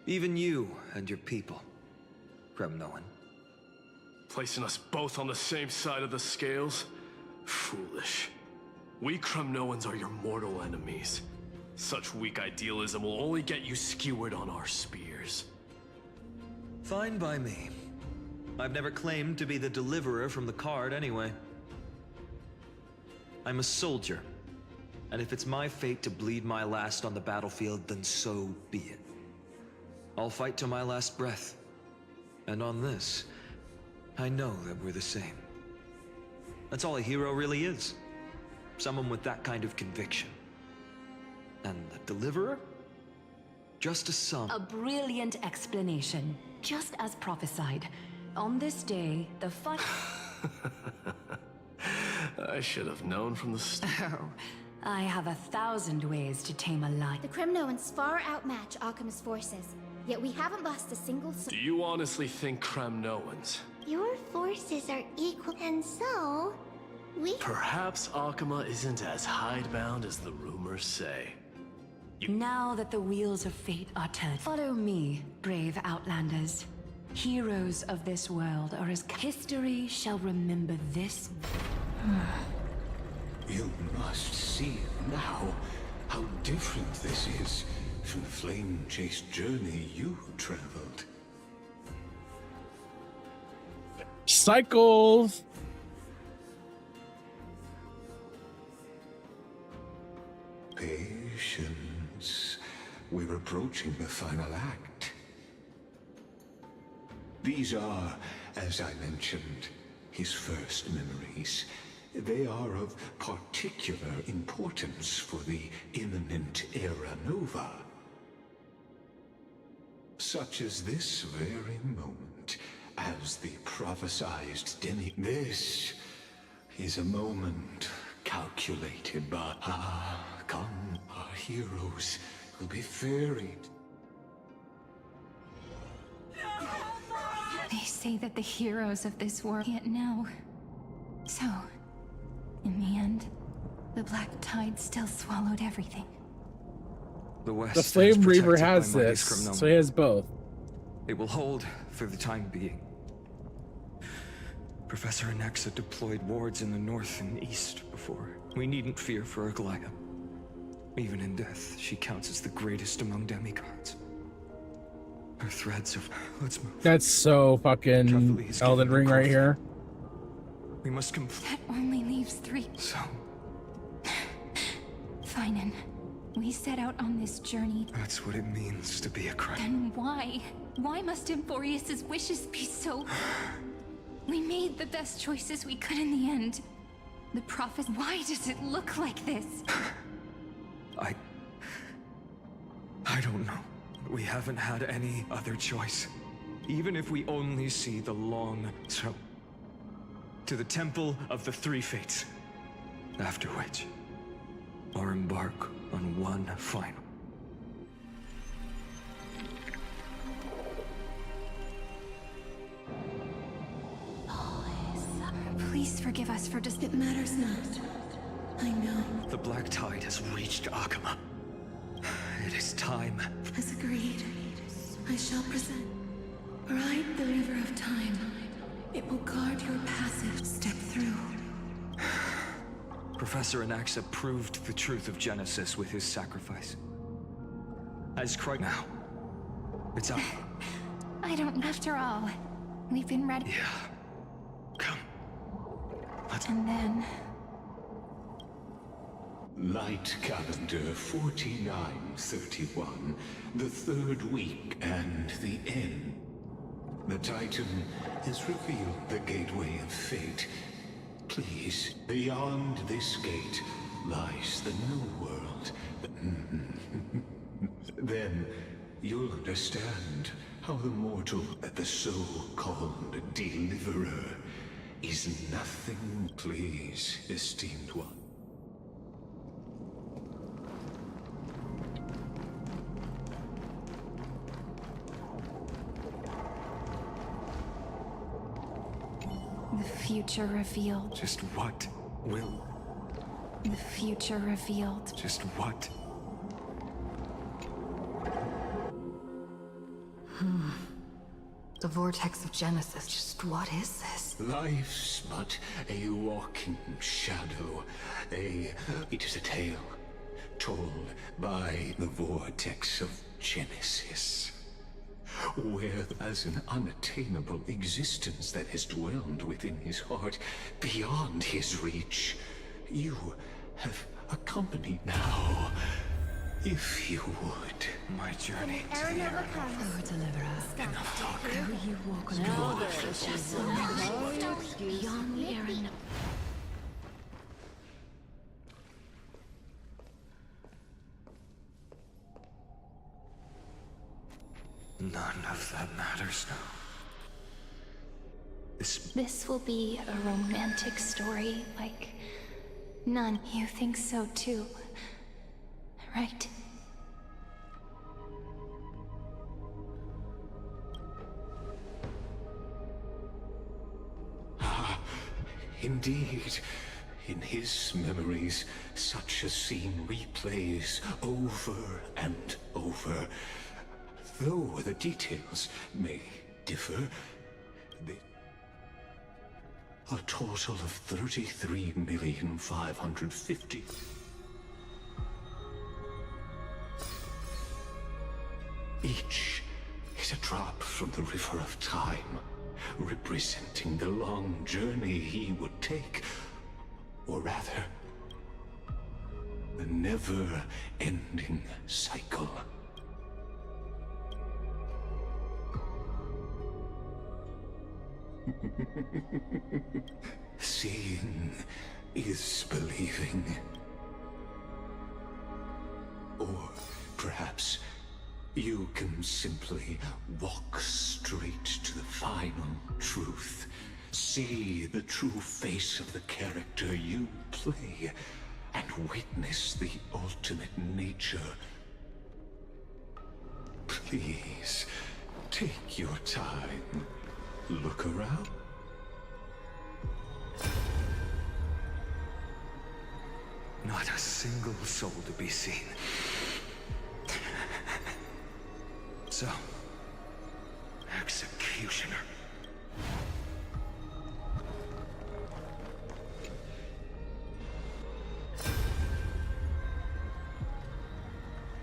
even you and your people, Kremnoan. Placing us both on the same side of the scales? Foolish. We Kremnoans are your mortal enemies. Such weak idealism will only get you skewered on our spears. Fine by me. I've never claimed to be the deliverer from the card anyway. I'm a soldier, And if it's my fate to bleed my last on the battlefield, then so be it. I'll fight to my last breath. And on this, I know that we're the same. That's all a hero really is. Someone with that kind of conviction. And the Deliverer? Just a son. A brilliant explanation, just as prophesied. On this day, the fight... I should have known from the start. Oh, I have 1,000 ways to tame a lion. The Kremnoans far outmatch Akama's forces, yet we haven't lost a single Do you honestly think Kremnoans? Your forces are equal, and so... we... Perhaps Akama isn't as hidebound as the rumors say. Now that the wheels of fate are turned, follow me, brave Outlanders. Heroes of this world are as... History shall remember this. You must see now how different this is from the flame-chased journey you traveled. Cycles! Patience. We're approaching the final act. These are, as I mentioned, his first memories. They are of particular importance for the imminent Era Nova. Such as this very moment, as the prophesized demi... This is a moment calculated by... come, our heroes will be ferried. They say that the heroes of this war can't know. So, in the end, the Black Tide still swallowed everything. The West The Flame Reaver protected has by mighty this, Skrymnomen. so he has both. It will hold for the time being. Professor Anaxa deployed wards in the north and east before. We needn't fear for Aglaya. Even in death, she counts as the greatest among demigods. Her threads of... Let's move. That's so fucking Elden Ring right here. We must complete... That only leaves 3. So... Finan, we set out on this journey. That's what it means to be a crime. Then why? Why must Emphorius' wishes be so... We made the best choices we could in the end. The prophet... Why does it look like this? I don't know. We haven't had any other choice. Even if we only see the long... So... To the Temple of the Three Fates. After which... or embark on one final... Please forgive us for just... It matters not. I know. The Black Tide has reached Akama. It is time. As agreed, I shall present. Ride the River of Time. It will guard your passage. Step through. Professor Anaxa proved the truth of Genesis with his sacrifice. As Christ now. It's up. I don't... After all, we've been ready. Yeah. Come. Let's... And then... Light calendar 4931, the third week and the end. The Titan has revealed the gateway of fate. Please, beyond this gate lies the new world. Then you'll understand how the mortal, the so-called Deliverer, is nothing. Please, esteemed one. The future revealed. Just what will? The future revealed. Just what? The vortex of Genesis. Just what is this? Life's but a walking shadow. It is a tale told by the vortex of Genesis, where as an unattainable existence that has dwelled within his heart, beyond his reach, you have accompany now, if you would. My journey to Aaron the never Aaron. comes. Oh, deliverer. Enough talk. Go you walk on Now the there's just no excuse beyond the Aaron. None of that matters now. This will be a romantic story like none. You think so too, right? Indeed, in his memories, such a scene replays over and over. Though the details may differ, a total of 33,550,000. Each is a drop from the river of time, representing the long journey he would take, or rather, the never-ending cycle. Seeing is believing. Or perhaps you can simply walk straight to the final truth. See the true face of the character you play, and witness the ultimate nature. Please, take your time. Look around. Not a single soul to be seen. So, Executioner.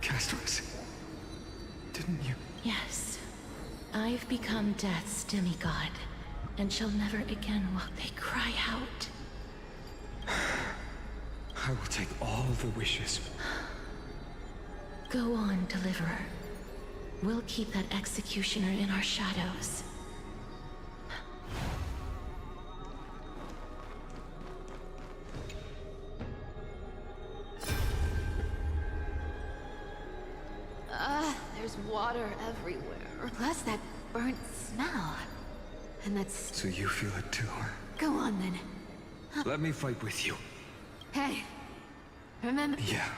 Castros, didn't you? Yes. I've become Death's demigod, and shall never again walk. They cry out. I will take all the wishes. Go on, Deliverer. We'll keep that Executioner in our shadows. There's water everywhere. Plus that burnt smell. And that's... So you feel it too? Go on, then. Let me fight with you. Hey, remember... Yeah.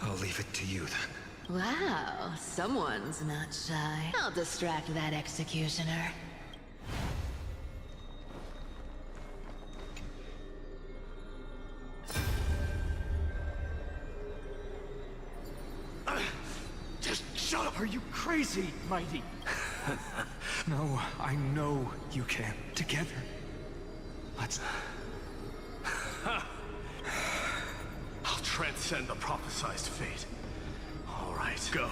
I'll leave it to you, then. Wow, someone's not shy. I'll distract that Executioner. Just shut up! Are you crazy, Mighty? No, I know you can. Together. Let's... I'll transcend the prophesized fate. All right, go.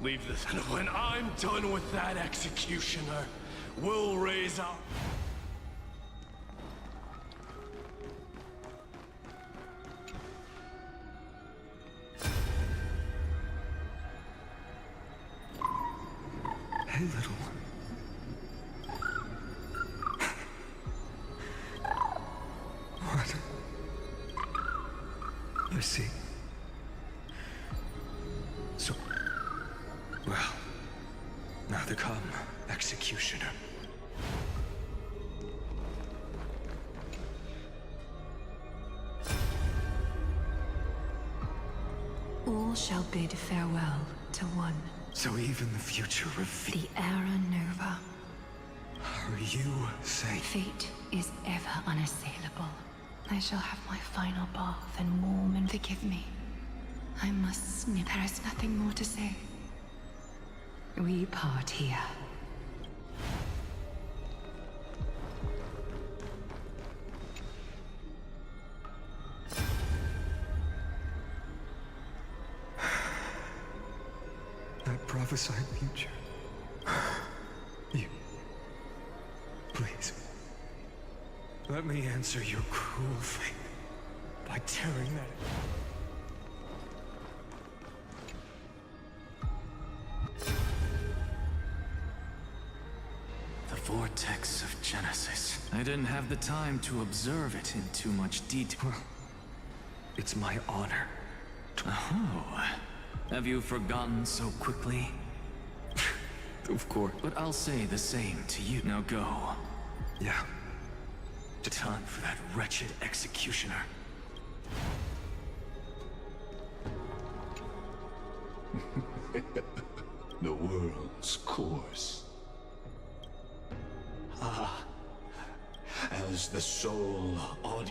Leave this. And when I'm done with that Executioner, we'll raise our... Hey, little one. What? I see. So... Well... Now they come, Executioner. All shall bid farewell to one. So even the future reveals... The Era Nova. Are you saying... Fate is ever unassailable. I shall have my final bath and warm and forgive me. I must snip. There is nothing more to say. We part here. That prophesied future. You... Please. Let me answer your cruel fate by tearing that. The Vortex of Genesis. I didn't have the time to observe it in too much detail. It's my honor. Oh, have you forgotten so quickly? Of course. But I'll say the same to you. Now go. Yeah. Time for that wretched executioner. The world's course. Ah, as the soul odd,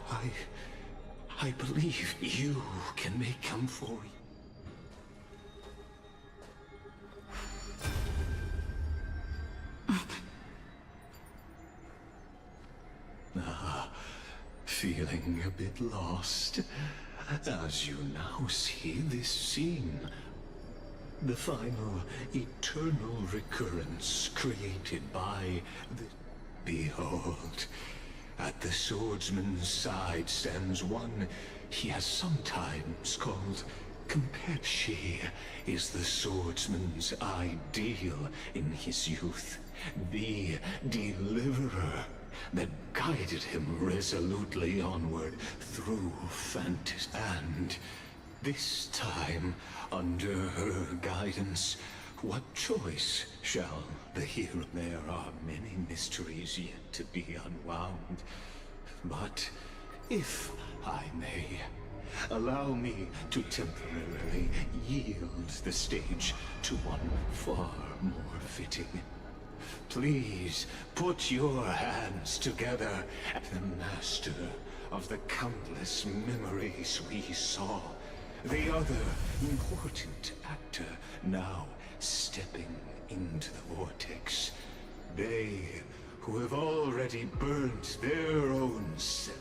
I believe you can make him for you. Feeling a bit lost as you now see this scene. The final eternal recurrence created by the... Behold, at the swordsman's side stands one he has sometimes called Compet. She is the swordsman's ideal in his youth, the deliverer that guided him resolutely onward through fantasy. And this time, under her guidance, what choice shall the hero? There are many mysteries yet to be unwound. But if I may, allow me to temporarily yield the stage to one far more fitting. Please put your hands together at the master of the countless memories we saw. The other important actor now stepping into the vortex. They who have already burnt their own self.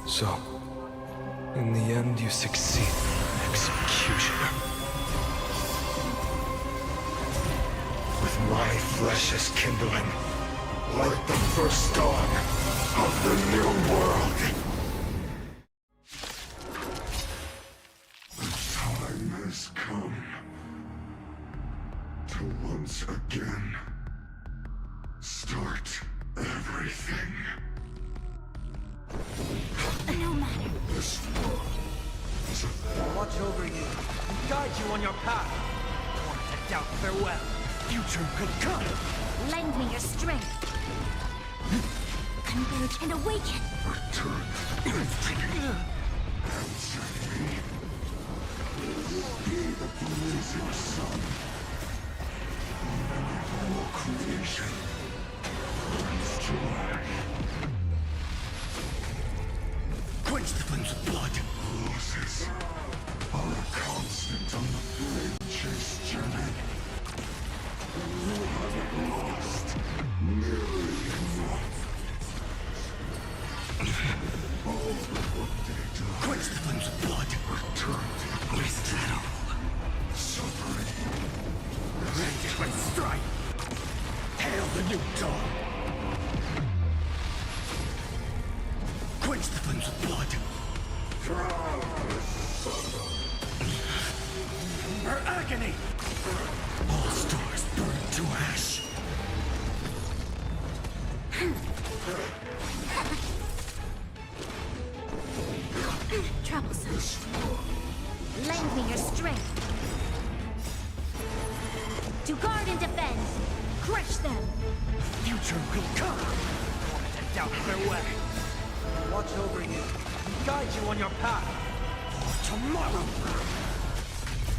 So, in the end, you succeed, executioner. With my flesh as kindling, like the first dawn of the new world. The time has come to once again start everything. No matter. This world is a... Watch over you and guide you on your path. Want to doubt farewell. Future could come. Lend me your strength. Converge and awaken. Return. Answer me. Be the blazing sun. Many more creation. Brings joy. Quench the flames of blood. Losses are a constant on the flame chase journey. You haven't lost nearly enough. All the data. Quench the flames of blood. Return to Where's that all? suffering. Ready by strike. Hail the new dawn. Quench the flames of blood. Her agony. All stars burn to ash. Troublesome. Lend me your strength. To guard and defend. Crush them. Future will come. Want to doubt farewell. Watch over you and guide you on your path. For tomorrow.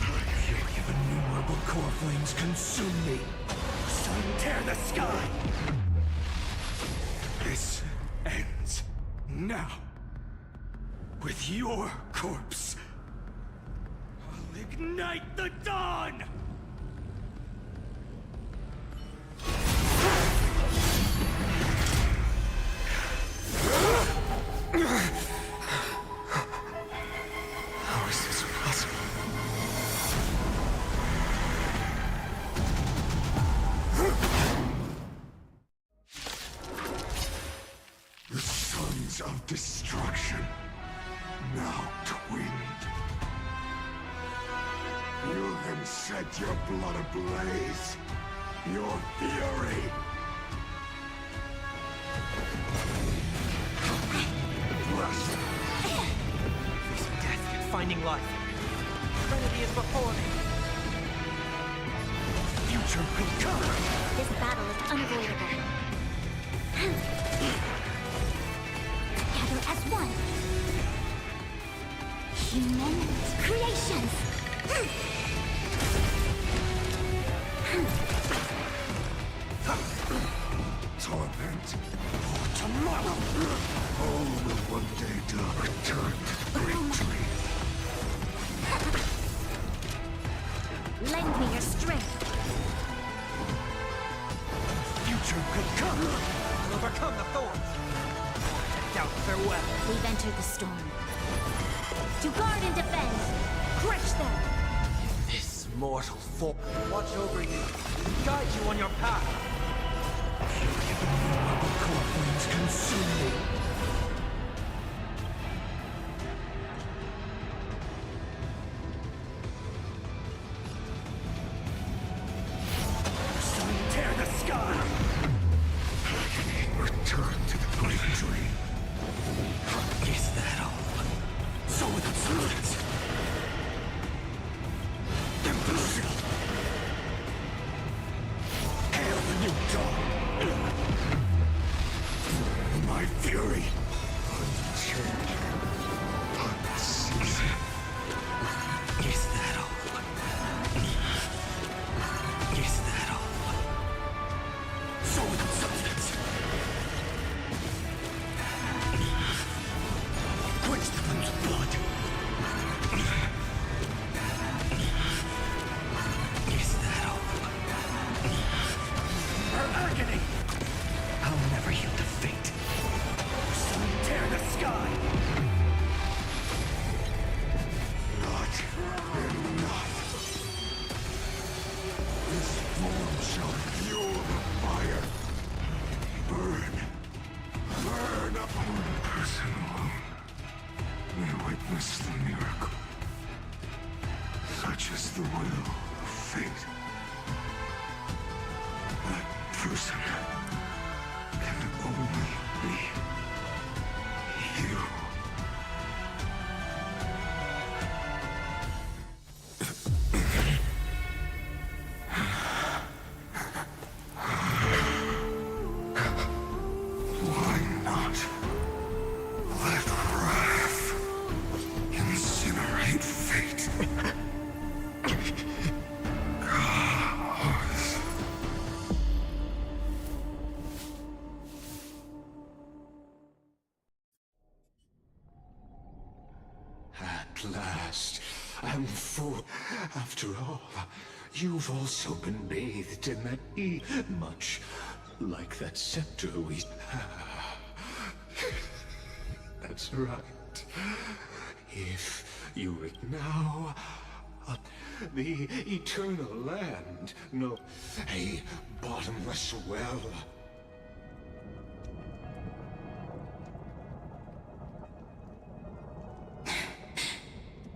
I feel the innumerable core flames consume me. Sun tear the sky. This ends now. With your corpse. I'll ignite the dawn! How is this possible? You then set your blood ablaze. Your fury. Facing death and finding life. Trinity is before me. Future will come. This battle is unavoidable. Together as one. Human creations. Torment for tomorrow. All will one day return to victory. Lend me your strength. Future will come. I'll overcome the thorns. And doubt farewell. We've entered the storm. To guard and defend. Crush them. This mortal foe watch over you and guide you on your path. Core flames consume me. Tear the sky. Return to the great dream. Is that all? So without silence. Devolution. Hail the new dawn. My fury. Unchanged. Unceasing. Is that all? Is that all? So without substance. Quench the flames of blood. Is that all? Her agony! I'll never yield to fate. Sun tear the sky! Not enough. This form shall fuel the fire. Burn. Burn up one person alone. May witness the miracle. Such is the will of fate. That person can only be you. Why not let wrath incinerate fate? Chaos. At last, I'm full. After all, you've also been bathed in that much like that scepter we... That's right. If you read now, the eternal land, no, a bottomless well.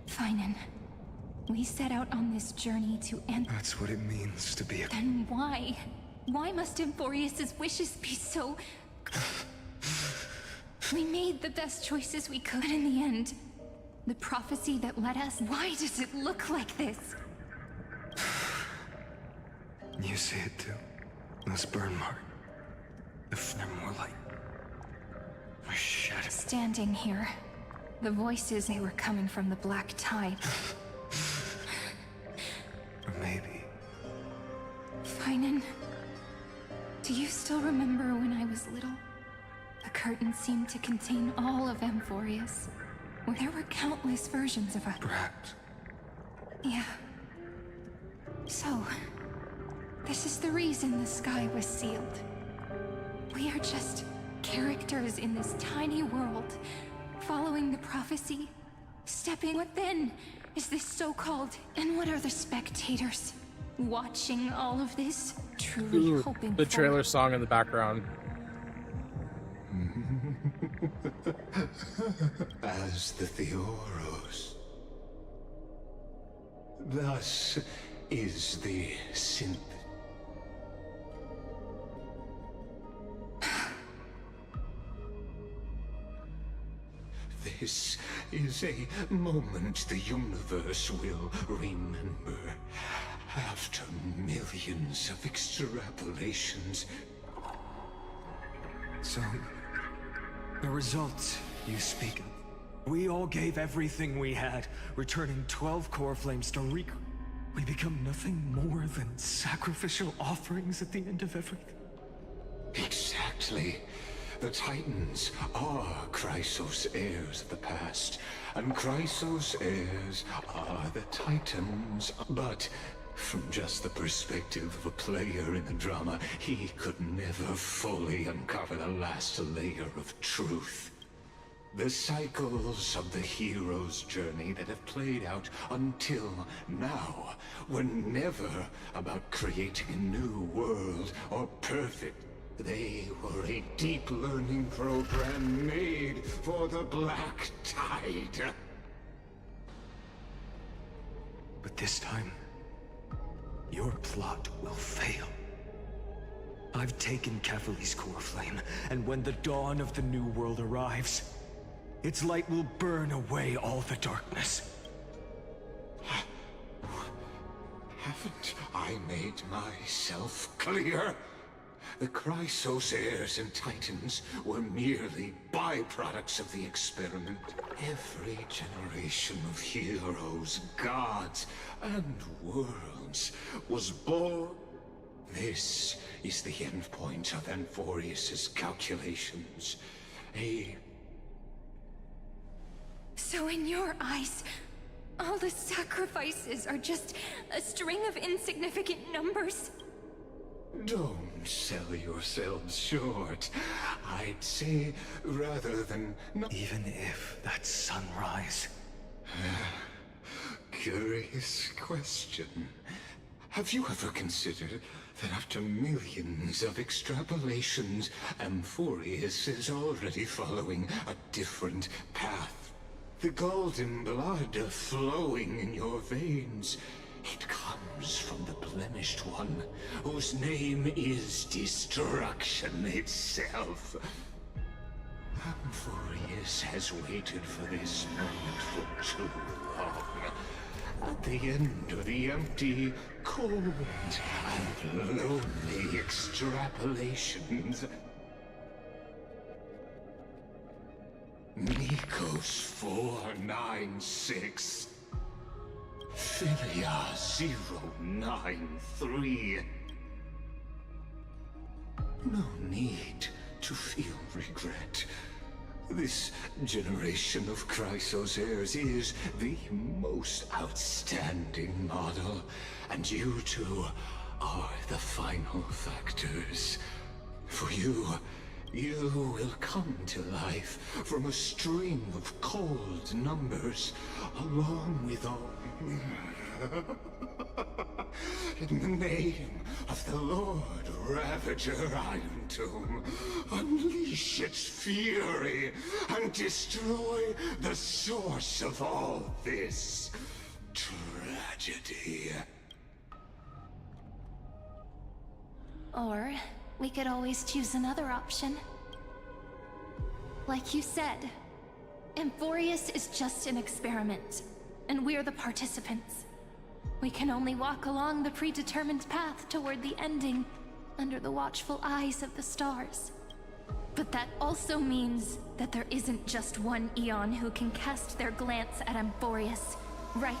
Finan, we set out on this journey to end. That's what it means to be a... Then why? Why must Emphorius's wishes be so... We made the best choices we could, and in the end, the prophecy that led us, why does it look like this? You see it too? This burn mark. They're more like... a shadow. Standing here, the voices, they were coming from the Black Tide. Or maybe... Finan, do you still remember when I was little? The curtain seemed to contain all of Emphorius, where there were countless versions of us. Perhaps. Yeah. So, this is the reason the sky was sealed. We are just characters in this tiny world, following the prophecy, stepping. What then is this so-called? And what are the spectators watching all of this, truly hoping the for? trailer song in the background. As the Theoros. Thus is the synth. This is a moment the universe will remember. After millions of extrapolations. So, the results you speak of. We all gave everything we had, returning 12 core flames to We become nothing more than sacrificial offerings at the end of everything. Exactly. The Titans are Chrysos heirs of the past, and Chrysos heirs are the Titans. But from just the perspective of a player in the drama, he could never fully uncover the last layer of truth. The cycles of the hero's journey that have played out until now were never about creating a new world or perfect. They were a deep learning program made for the Black Tide. But this time, your plot will fail. I've taken Cavalli's core flame, and when the dawn of the new world arrives, its light will burn away all the darkness. Haven't I made myself clear? The Chrysos heirs and Titans were merely byproducts of the experiment. Every generation of heroes, gods, and worlds was born. This is the endpoint of Amphorius' calculations. So in your eyes, all the sacrifices are just a string of insignificant numbers? Don't sell yourselves short. I'd say, rather than... Even if that's sunrise... Curious question. Have you ever considered that after millions of extrapolations, Amphorius is already following a different path? The golden blood flowing in your veins, it comes from the blemished one, whose name is destruction itself. Amphorius has waited for this moment for too long. At the end of the empty, cold, and lonely extrapolations, Nikos 496, Philia 093. No need to feel regret. This generation of Chrysos heirs is the most outstanding model, and you two are the final factors. For you will come to life from a string of cold numbers, along with all... In the name of the Lord Ravager Iron Tomb, unleash its fury and destroy the source of all this tragedy. Or we could always choose another option. Like you said, Amphorius is just an experiment, and we're the participants. We can only walk along the predetermined path toward the ending, under the watchful eyes of the stars. But that also means that there isn't just one Eon who can cast their glance at Amphorius, right?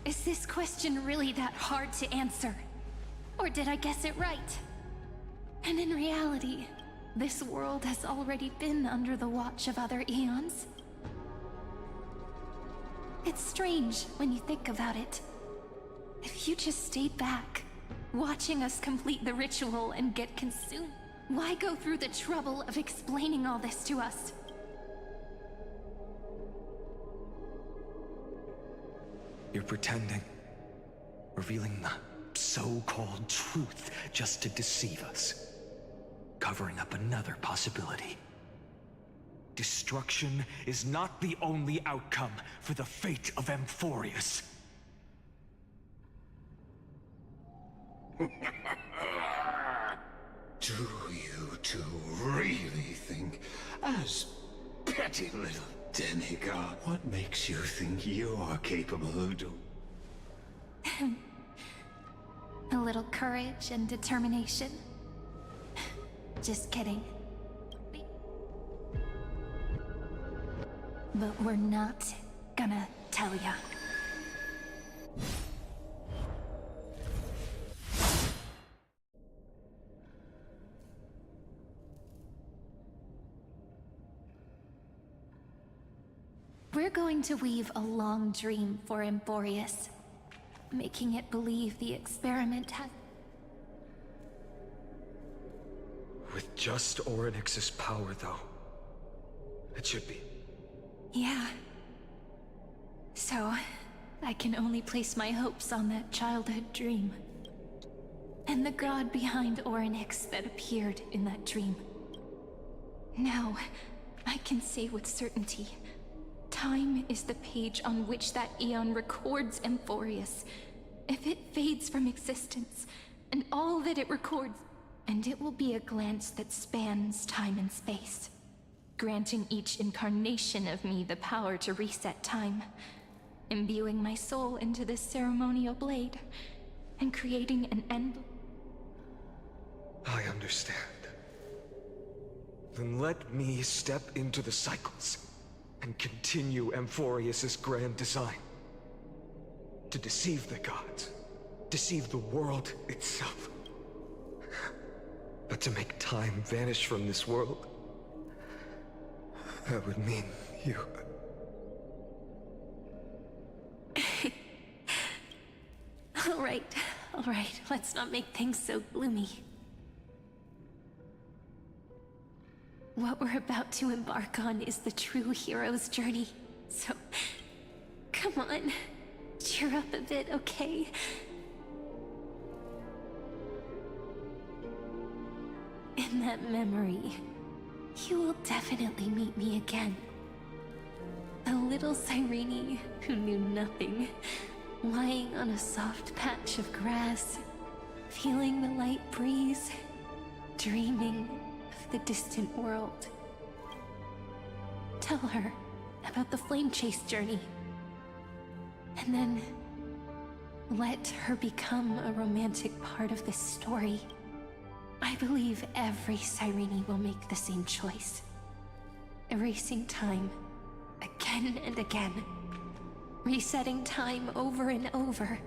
Is this question really that hard to answer? Or did I guess it right? And in reality, this world has already been under the watch of other Eons. It's strange when you think about it. If you just stayed back, watching us complete the ritual and get consumed, why go through the trouble of explaining all this to us? You're pretending. Revealing the so-called truth just to deceive us. covering up another possibility. Destruction is not the only outcome for the fate of Amphorius. Do you two really think, as petty little demigod, what makes you think you're capable of doing? A little courage and determination. Just kidding. But we're not gonna tell ya. We're going to weave a long dream for Amphorius, making it believe the experiment has... With just Orynyx's power, though, it should be. Yeah. So, I can only place my hopes on that childhood dream. And the god behind Orynyx that appeared in that dream. Now, I can say with certainty, time is the page on which that Aeon records Amphorius. If it fades from existence, and all that it records, and it will be a glance that spans time and space, granting each incarnation of me the power to reset time, imbuing my soul into this ceremonial blade, and creating an end. I understand. Then let me step into the cycles and continue Amphorius's grand design. To deceive the gods, deceive the world itself. But to make time vanish from this world, that would mean you... All right, let's not make things so gloomy. What we're about to embark on is the true hero's journey, so come on, cheer up a bit, okay? In that memory, you will definitely meet me again. A little Cyrene who knew nothing, lying on a soft patch of grass, feeling the light breeze, dreaming of the distant world. Tell her about the flame chase journey, and then let her become a romantic part of this story. I believe every Cyrene will make the same choice, erasing time again and again, resetting time over and over.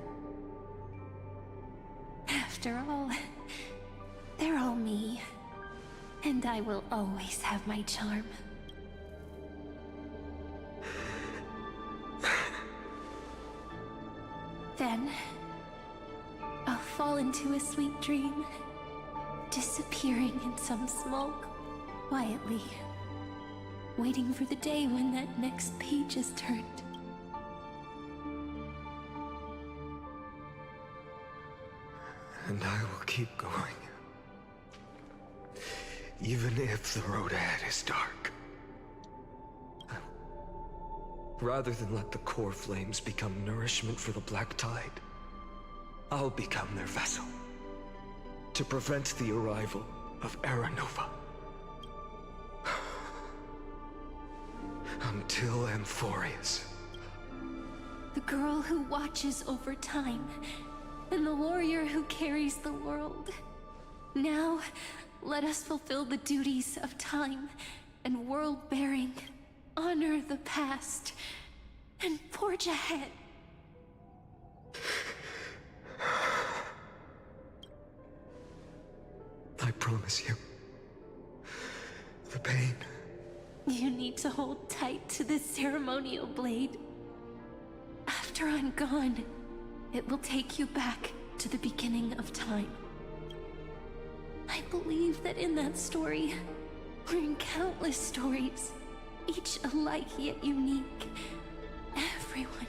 After all, they're all me, and I will always have my charm. Then, I'll fall into a sweet dream, disappearing in some smoke, quietly, waiting for the day when that next page is turned. And I will keep going. Even if the road ahead is dark. Rather than let the core flames become nourishment for the Black Tide, I'll become their vessel. To prevent the arrival of Era Nova. Until Amphorius. The girl who watches over time, and the warrior who carries the world. Now, let us fulfill the duties of time and world-bearing, honor the past, and forge ahead. I promise you. The pain. You need to hold tight to this ceremonial blade. After I'm gone, it will take you back to the beginning of time. I believe that in that story, or in countless stories, each alike yet unique, everyone,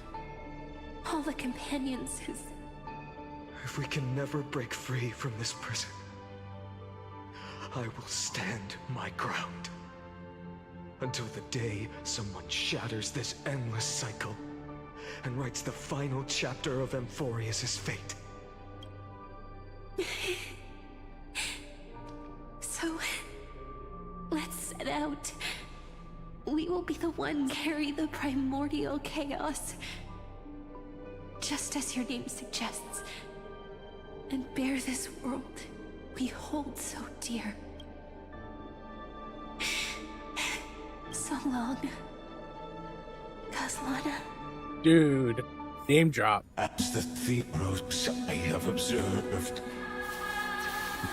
all the companions who's... If we can never break free from this prison, I will stand my ground. Until the day someone shatters this endless cycle and writes the final chapter of Amphorius' fate. So, let's set out. We will be the ones carry the primordial chaos, just as your name suggests, and bear this world we hold so dear. So long, Kaslana. Dude, name drop. As the Theros I have observed,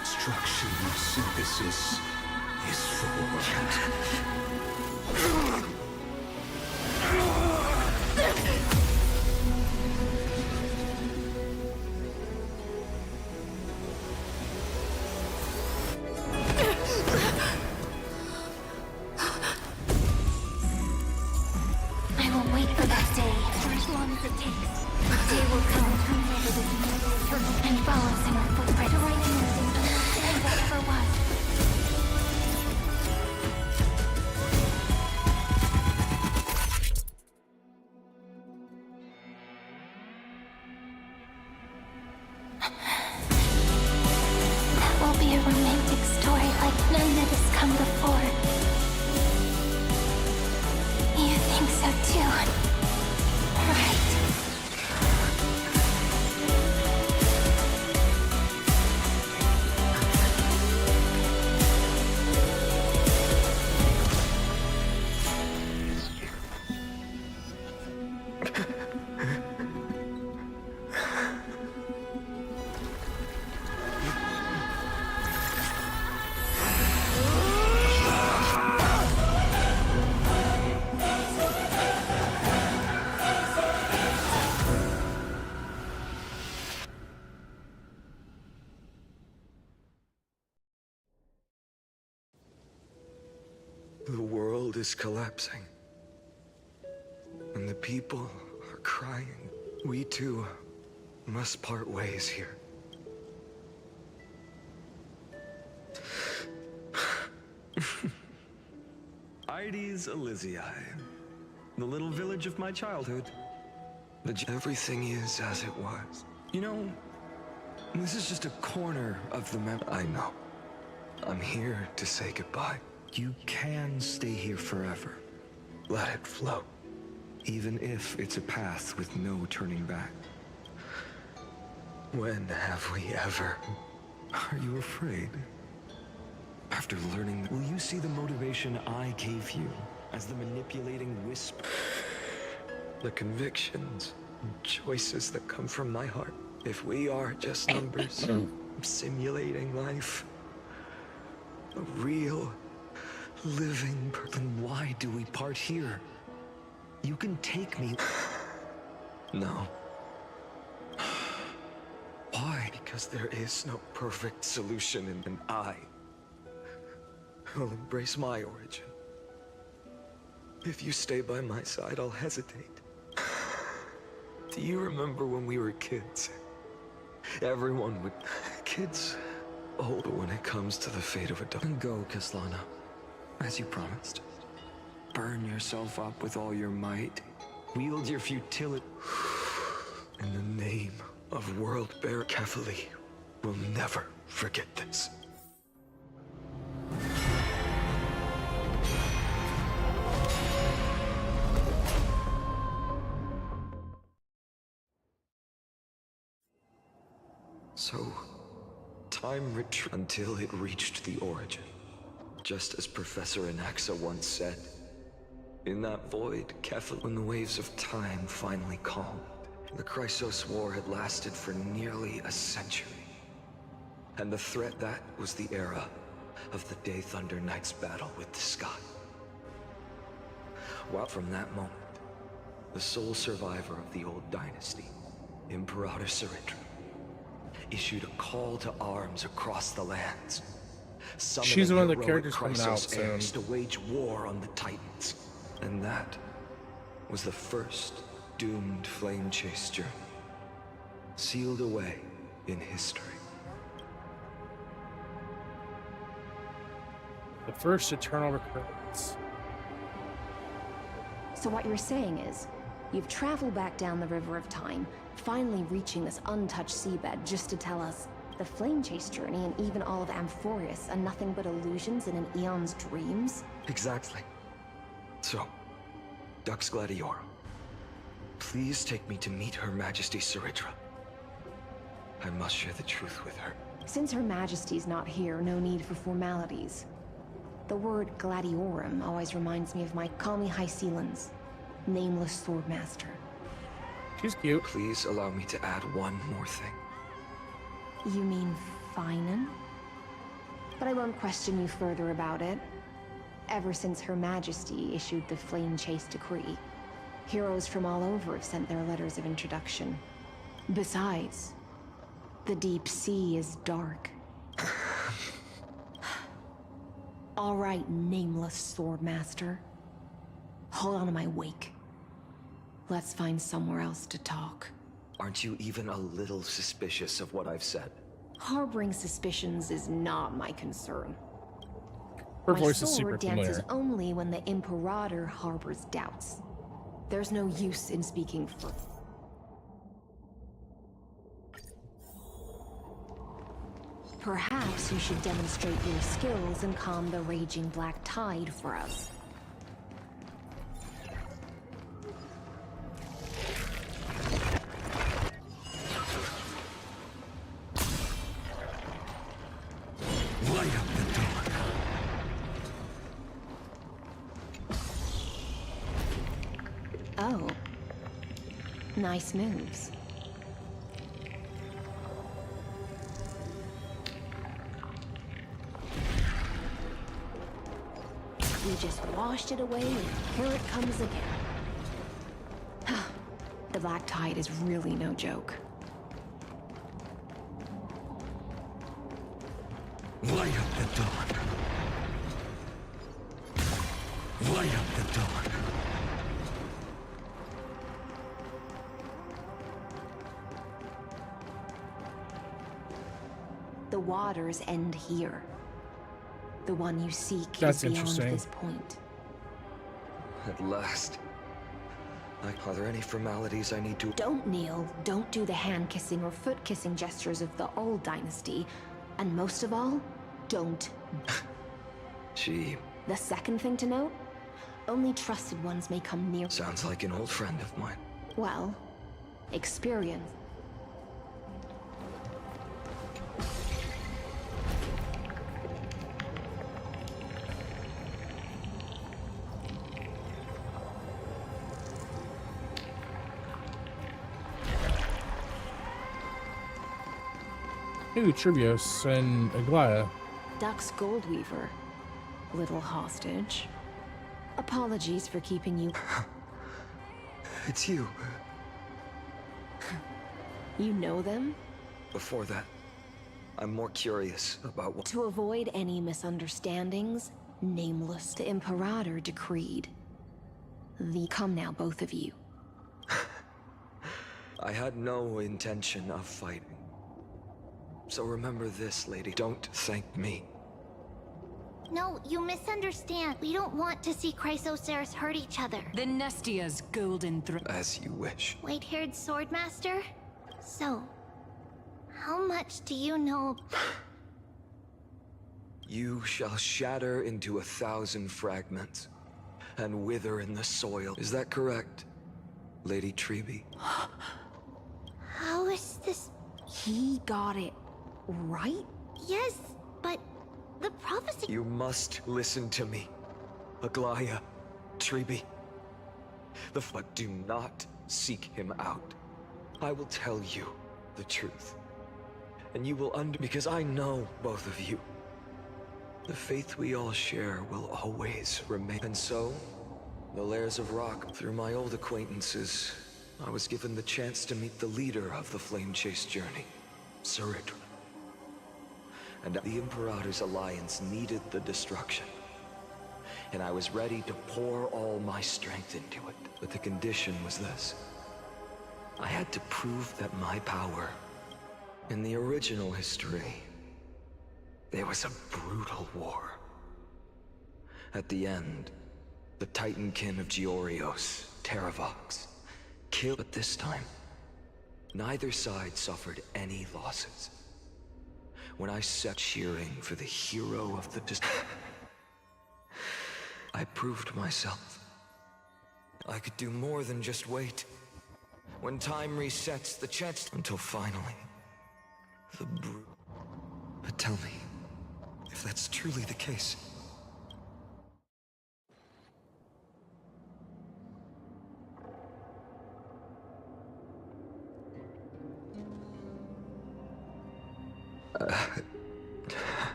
instruction synthesis is formed. I will wait for that day, for as long as it takes. The day will come to remember this moment and follow in our footprint to write anything understand that ever was. That will be a romantic story like none that has come before. You think so too, right? The world is collapsing. And the people are crying. We too must part ways here. Ides Elysiae, the little village of my childhood. Everything is as it was. You know, this is just a corner of the map. I know. I'm here to say goodbye. You can stay here forever. Let it flow. Even if it's a path with no turning back. When have we ever? Are you afraid? After learning, will you see the motivation I gave you as the manipulating wisp? The convictions and choices that come from my heart. If we are just numbers, simulating life, a real, living person, why do we part here? You can take me. No. Why? Because there is no perfect solution, and I will embrace my origin. If you stay by my side, I'll hesitate. Do you remember when we were kids? Everyone would... Kids... Oh, but when it comes to the fate of a dog... Go, Kaslana. As you promised. Burn yourself up with all your might. Wield your futility. In the name of World Bear Kefali, we'll never forget this. So, time retreated until it reached the origin. Just as Professor Anaxa once said, in that void, Kefali, when the waves of time finally calmed, the Chrysos War had lasted for nearly a century. And the threat that was the era of the Day Thunder Knight's battle with the sky. While from that moment, the sole survivor of the old dynasty, Imperator Cyrindra, issued a call to arms across the lands. She's one of the heroic characters coming out Chrysos heirs soon. to wage war on the Titans. And that was the first doomed flame chase journey, sealed away in history. The first eternal recurrence. So what you're saying is, you've traveled back down the River of Time, finally reaching this untouched seabed just to tell us the Flame Chase journey and even all of Amphorius are nothing but illusions in an eon's dreams? Exactly. So, Dux Gladiorum, please take me to meet Her Majesty Ceridra. I must share the truth with her. Since Her Majesty's not here, no need for formalities. The word Gladiorum always reminds me of my Call Me High Sealans, nameless swordmaster. She's cute. Please allow me to add one more thing. You mean Finan? But I won't question you further about it. Ever since Her Majesty issued the Flame Chase decree, heroes from all over have sent their letters of introduction. Besides, the deep sea is dark. All right, nameless swordmaster. Hold on to my wake. Let's find somewhere else to talk. Aren't you even a little suspicious of what I've said? Harboring suspicions is not my concern. Her My voice is super sword dances familiar. only when the Imperator harbors doubts. There's no use in speaking for. Perhaps you should demonstrate your skills and calm the raging black tide for us. Light up the dawn. Oh. Nice moves. We just washed it away and here it comes again. The black tide is really no joke. Light up the dawn. Light up the dawn. The waters end here. The one you seek That's is beyond interesting. this point. At last. Are there any formalities I need to... Don't kneel, don't do the hand-kissing or foot-kissing gestures of the old dynasty, and most of all, don't. She... The second thing to note, only trusted ones may come near. Sounds like an old friend of mine. Well, experience. Ooh, Trivios and Aglaya. Dux Goldweaver, little hostage. Apologies for keeping you. It's you. You know them? Before that, I'm more curious about what... To avoid any misunderstandings, Nameless, the Imperator decreed. Come now, both of you. I had no intention of fighting. So remember this, lady. Don't thank me. No, you misunderstand. We don't want to see Chrysoceras hurt each other. The Nestia's golden thread. As you wish. White-haired swordmaster? So, how much do you know? You shall shatter into 1,000 fragments and wither in the soil. Is that correct, Lady Treby? How is this? He got it right? Yes, but the prophecy... You must listen to me, Aglaya, Treby. But do not seek him out. I will tell you the truth. And you will because I know both of you. The faith we all share will always remain. And so, the Lairs of Rock, through my old acquaintances, I was given the chance to meet the leader of the Flame Chase journey, Ceridra. And the Imperator's alliance needed the destruction. And I was ready to pour all my strength into it. But the condition was this. I had to prove that my power... In the original history, there was a brutal war. At the end, the Titankin of Georios, Terravox, killed. But this time, neither side suffered any losses. When I sat cheering for the hero of the I proved myself. I could do more than just wait. When time resets, the chance until finally, the brute. But tell me, if that's truly the case,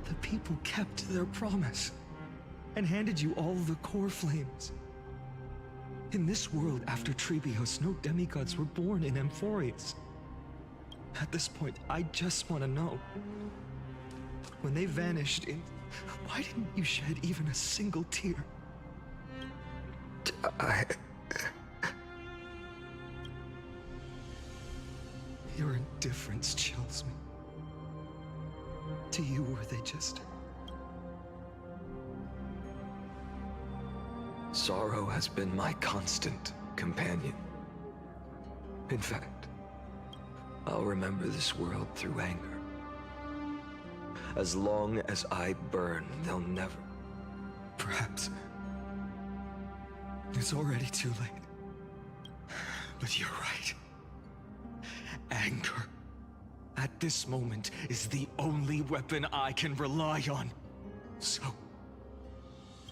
the people kept their promise and handed you all the core flames. In this world after Trebios, no demigods were born in Amphorius. At this point, I just want to know. When they vanished, why didn't you shed even a single tear? Your indifference chills me. To you, were they just... Sorrow has been my constant companion. In fact, I'll remember this world through anger. As long as I burn, they'll never... Perhaps it's already too late. But you're right. Anger, at this moment, is the only weapon I can rely on. So,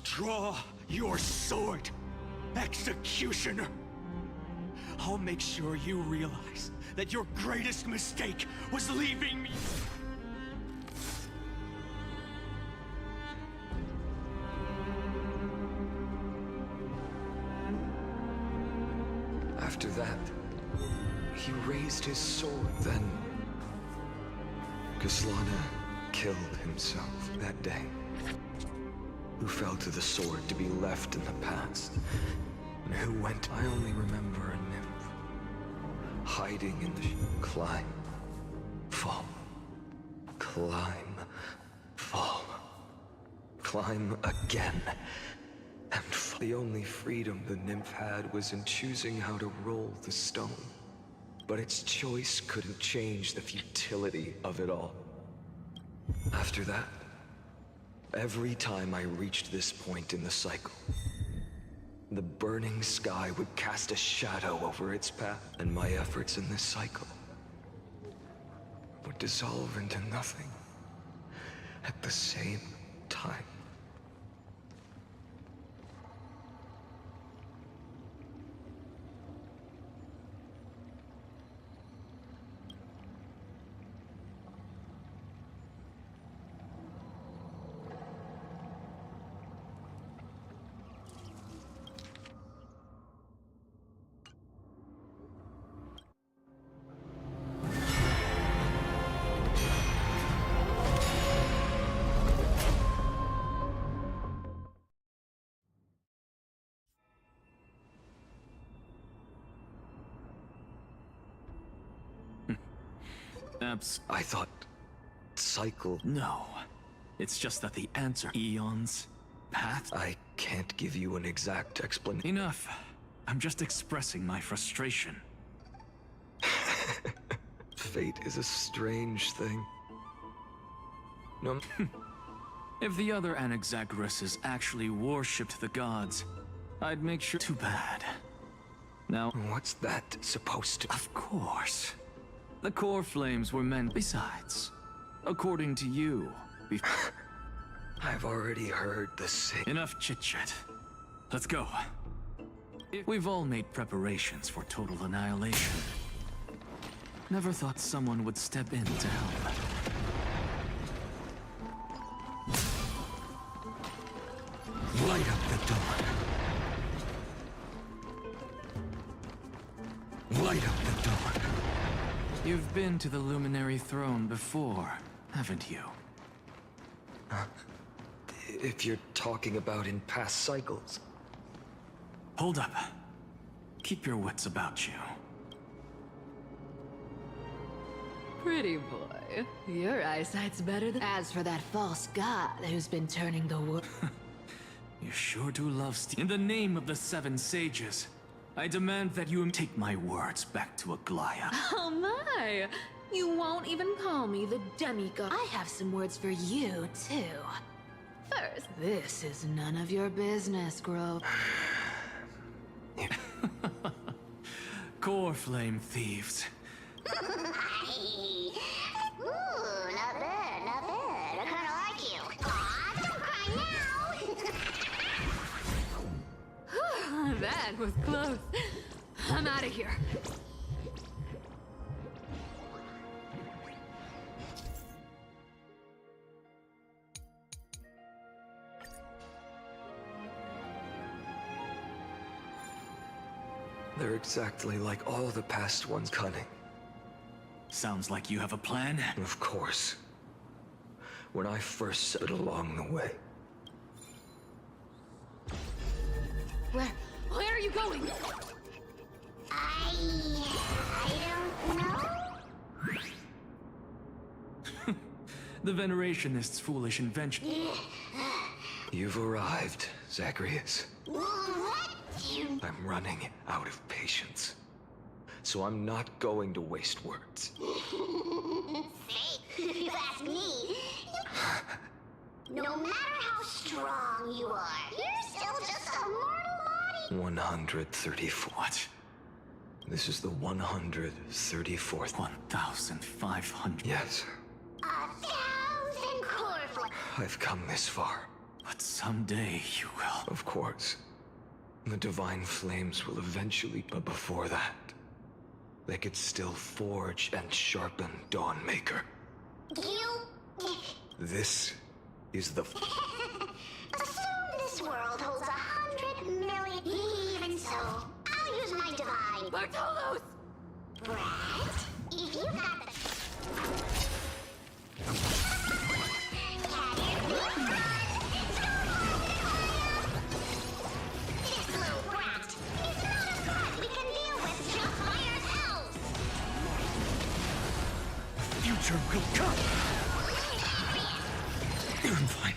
draw your sword, Executioner! I'll make sure you realize that your greatest mistake was leaving me. After that, he raised his sword. Then Kaslana killed himself that day. Who fell to the sword to be left in the past, and who went. I only remember a nymph hiding in the climb, fall, climb, fall, climb again, and fall. The only freedom the nymph had was in choosing how to roll the stone. But its choice couldn't change the futility of it all. After that, every time I reached this point in the cycle, the burning sky would cast a shadow over its path, and my efforts in this cycle would dissolve into nothing at the same time. I thought... cycle... No. It's just that the answer... eons... path... I can't give you an exact explanation. Enough. I'm just expressing my frustration. Fate is a strange thing. No... If the other Anaxagoras actually worshipped the gods, I'd make sure... Too bad. Now... What's that supposed to... Of course. The core flames were meant... Besides, according to you... I've already heard the same... Enough chit-chat. Let's go. We've all made preparations for total annihilation. Never thought someone would step in to help. Light up the dawn. Light up the dawn. You've been to the Luminary Throne before, haven't you? If you're talking about in past cycles. Hold up. Keep your wits about you. pretty boy. Your eyesight's better than. As for that false god who's been turning the world. You sure do love In the name of the Seven Sages, I demand that you take my words back to Aglaya. Oh my! You won't even call me the demigod. I have some words for you, too. First, this is none of your business, Grove. Core flame thieves. Ooh, not bad, not bad. I kinda like you. Aw, don't cry now! That was close. I'm out of here. They're exactly like all the past ones, cunning. Sounds like you have a plan? Of course. When I first set it along the way. Where are you going? I don't know. The Venerationists' foolish invention. You've arrived, Zagreus. What? I'm running out of patience. So I'm not going to waste words. Fake, if you ask me. No matter how strong you are, you're still just a mortal body. 134. What? This is the 134th. 1,500. Yes. 1,000 core. I've come this far. But someday you will. Of course. The divine flames will eventually, but before that, they could still forge and sharpen Dawnmaker. You... This is the... Assume this world holds 100 million. Even so, I'll use my divine... Bartolos! Brett, if you got the... Future will come! I'm fine.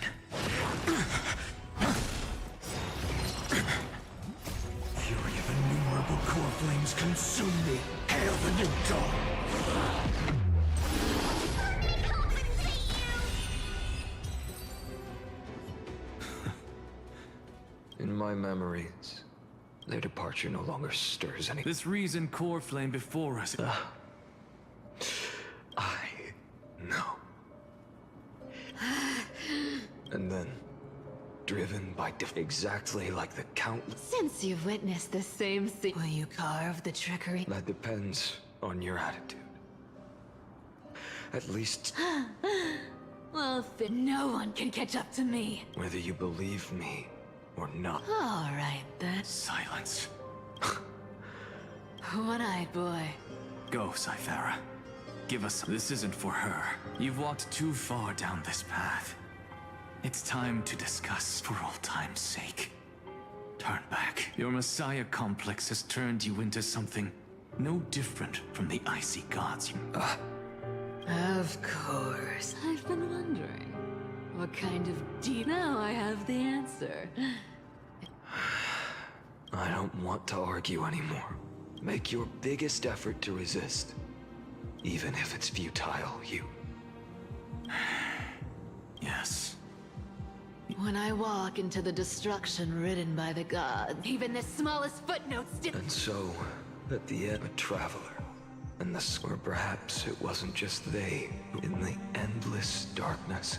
Fury of innumerable core flames consume me! Hail the new dawn! In my memories, their departure no longer stirs any... This reason core flame before us. I know. And then, driven by exactly like the countless... Since you've witnessed the same scene, will you carve the trickery? That depends on your attitude. At least... Well, then no one can catch up to me. whether you believe me or not. All right, then. Silence. One-eyed boy. Go, Cythera. Give us... This isn't for her. You've walked too far down this path. It's time to discuss for old time's sake. Turn back. Your Messiah complex has turned you into something no different from the icy gods. Of course. I've been wondering. What kind of deep... Now I have the answer. I don't want to argue anymore. Make your biggest effort to resist. Even if it's futile, you... Yes. When I walk into the destruction written by the gods, even the smallest footnote still... And so, at the end, a traveler. And or perhaps it wasn't just they. In the endless darkness,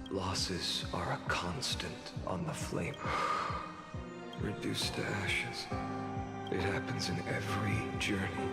losses are a constant on the flame. Reduced to ashes. It happens in every journey.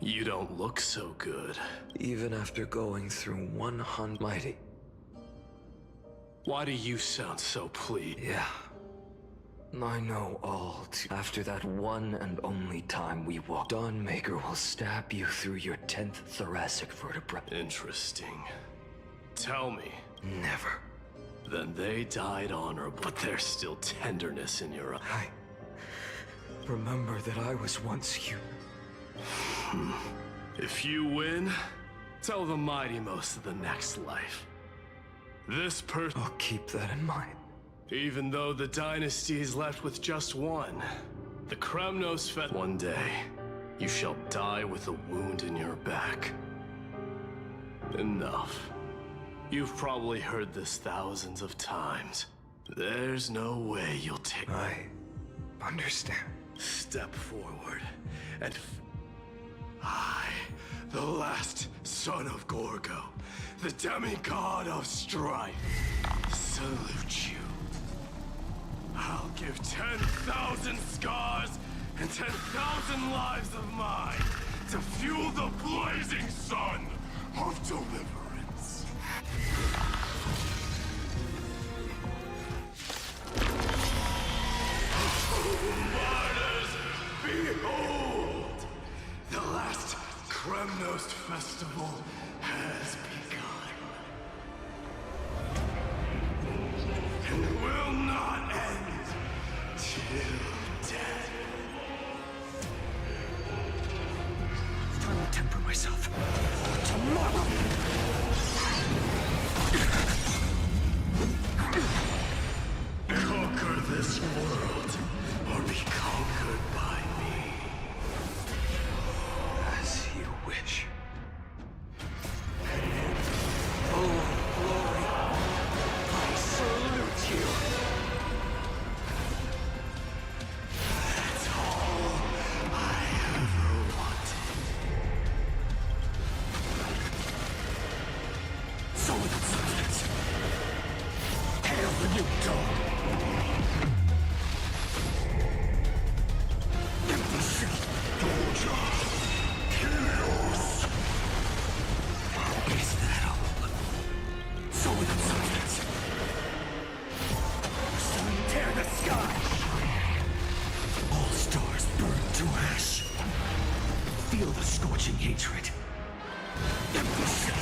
You don't look so good. Even after going through 100 mighty. Why do you sound so pleased? Yeah. I know all too. After that one and only time we walked, Dawnmaker will stab you through your 10th thoracic vertebra. Interesting. Tell me. Never. Then they died honorable, but there's still tenderness in your eye. Remember that I was once human. If you win, tell the Mighty Most of the next life. This person... I'll keep that in mind. Even though the dynasty is left with just one, the Kremnos Fed... One day, you shall die with a wound in your back. Enough. You've probably heard this thousands of times. There's no way you'll take... I understand. Step forward, and I, the last son of Gorgo, the demigod of strife, salute you. I'll give 10,000 scars and 10,000 lives of mine to fuel the blazing sun of deliverance. Martyrs, behold! The last Kremnos festival has begun. And will not end till death. It's time to temper myself. Tomorrow! Conquer this world, or be conquered by me. As you wish. Full glory, I salute you. That's all I ever wanted. So with substance. Hail the new dawn. Is that all? So with substance. Sun tear the sky. All stars burn to ash. Feel the scorching hatred. Empty city.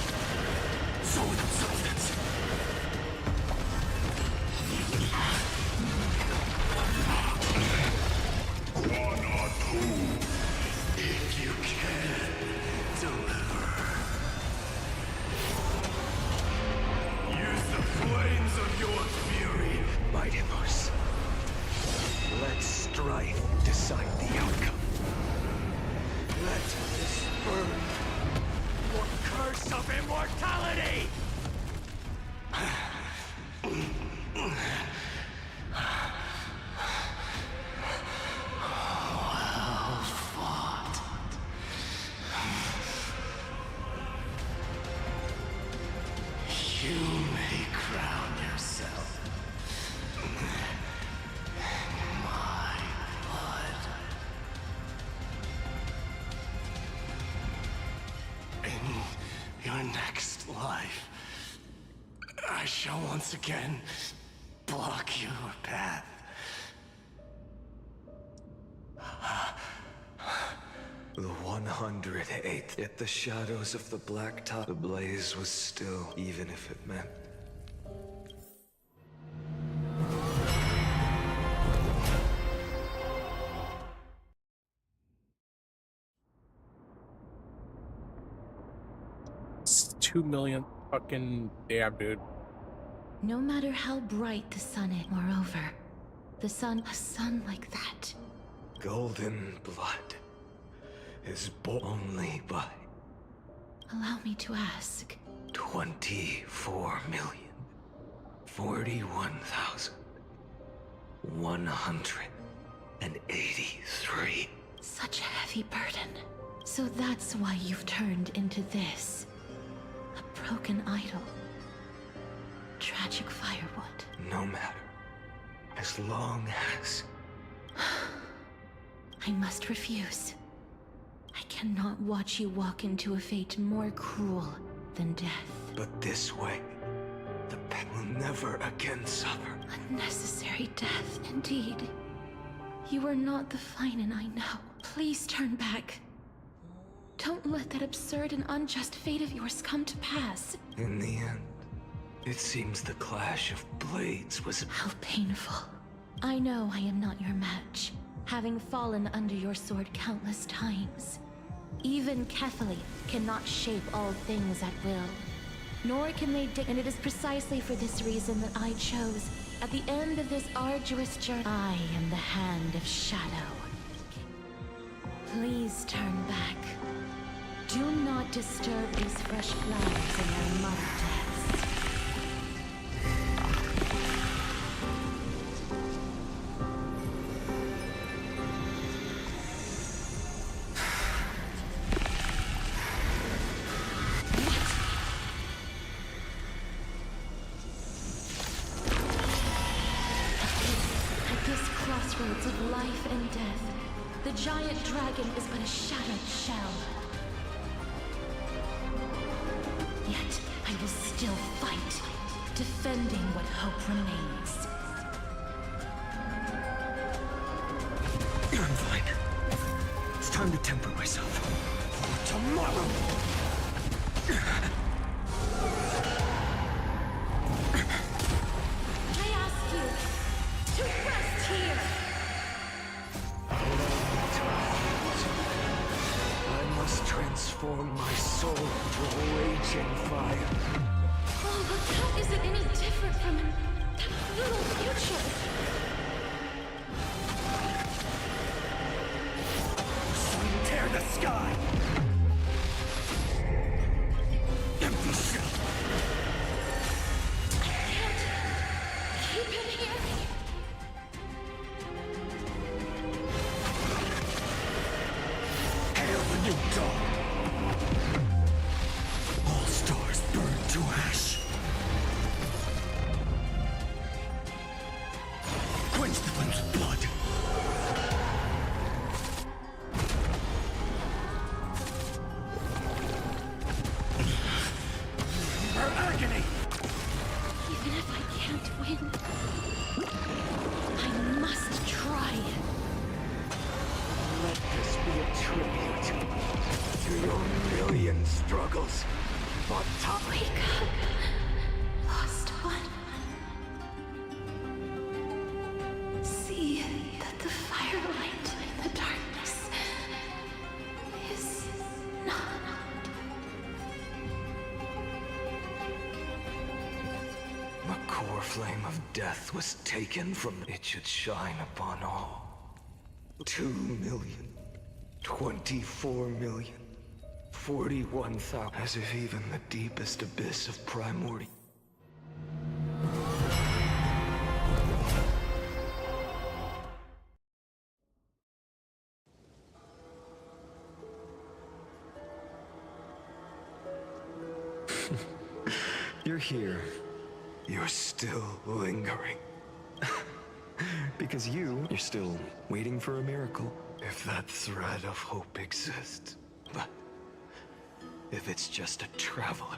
So with substance. One or two, if you can deliver. Use the flames of your fury. Mighty Mars. Let strife decide the outcome. Let this burn your curse of immortality! Well fought. You may crown yourself. My blood. In your next life, I shall once again block your path. The 108th. Yet the shadows of the black top, the blaze was still, even if it meant. It's 2 million fucking damn, dude. No matter how bright the sun is, moreover, a sun like that. Golden blood is born only by Allow me to ask. 24,041,183. Such a heavy burden. So that's why you've turned into this. A broken idol. Tragic firewood. No matter. As long as... I must refuse. I cannot watch you walk into a fate more cruel than death. But this way, the pen will never again suffer. Unnecessary death, indeed. You are not the Finan I know. Please turn back. Don't let that absurd and unjust fate of yours come to pass. In the end, it seems the clash of blades was... How painful. I know I am not your match, having fallen under your sword countless times. Even Kethali cannot shape all things at will. Nor can they and it is precisely for this reason that I chose, at the end of this arduous journey, I am the Hand of Shadow. Please turn back. Do not disturb these fresh flowers in their mother deaths. At this crossroads of life and death, the giant dragon is but a shattered shell. Yet, I will still fight, defending what hope remains. I'm fine. It's time to temper myself. For tomorrow! I ask you to rest here! I must transform my soul into a raging fire. Oh, but how is it any different from that little future? Tear the sky! Empty shell! Keep him here! Hail the new dawn! All stars burn to ash. Quench the flames of blood. Her agony! Even if I can't win, I must try. Let this be a tribute to your million struggles. Wake up, lost one. See that the firelight in the darkness is not. The core flame of death was taken from it should shine upon all. 2 million, 24 million, 41,000. As if even the deepest abyss of primordial. You're here. You're still lingering. Because you're still waiting for a miracle. If that thread of hope exists. But if it's just a traveler.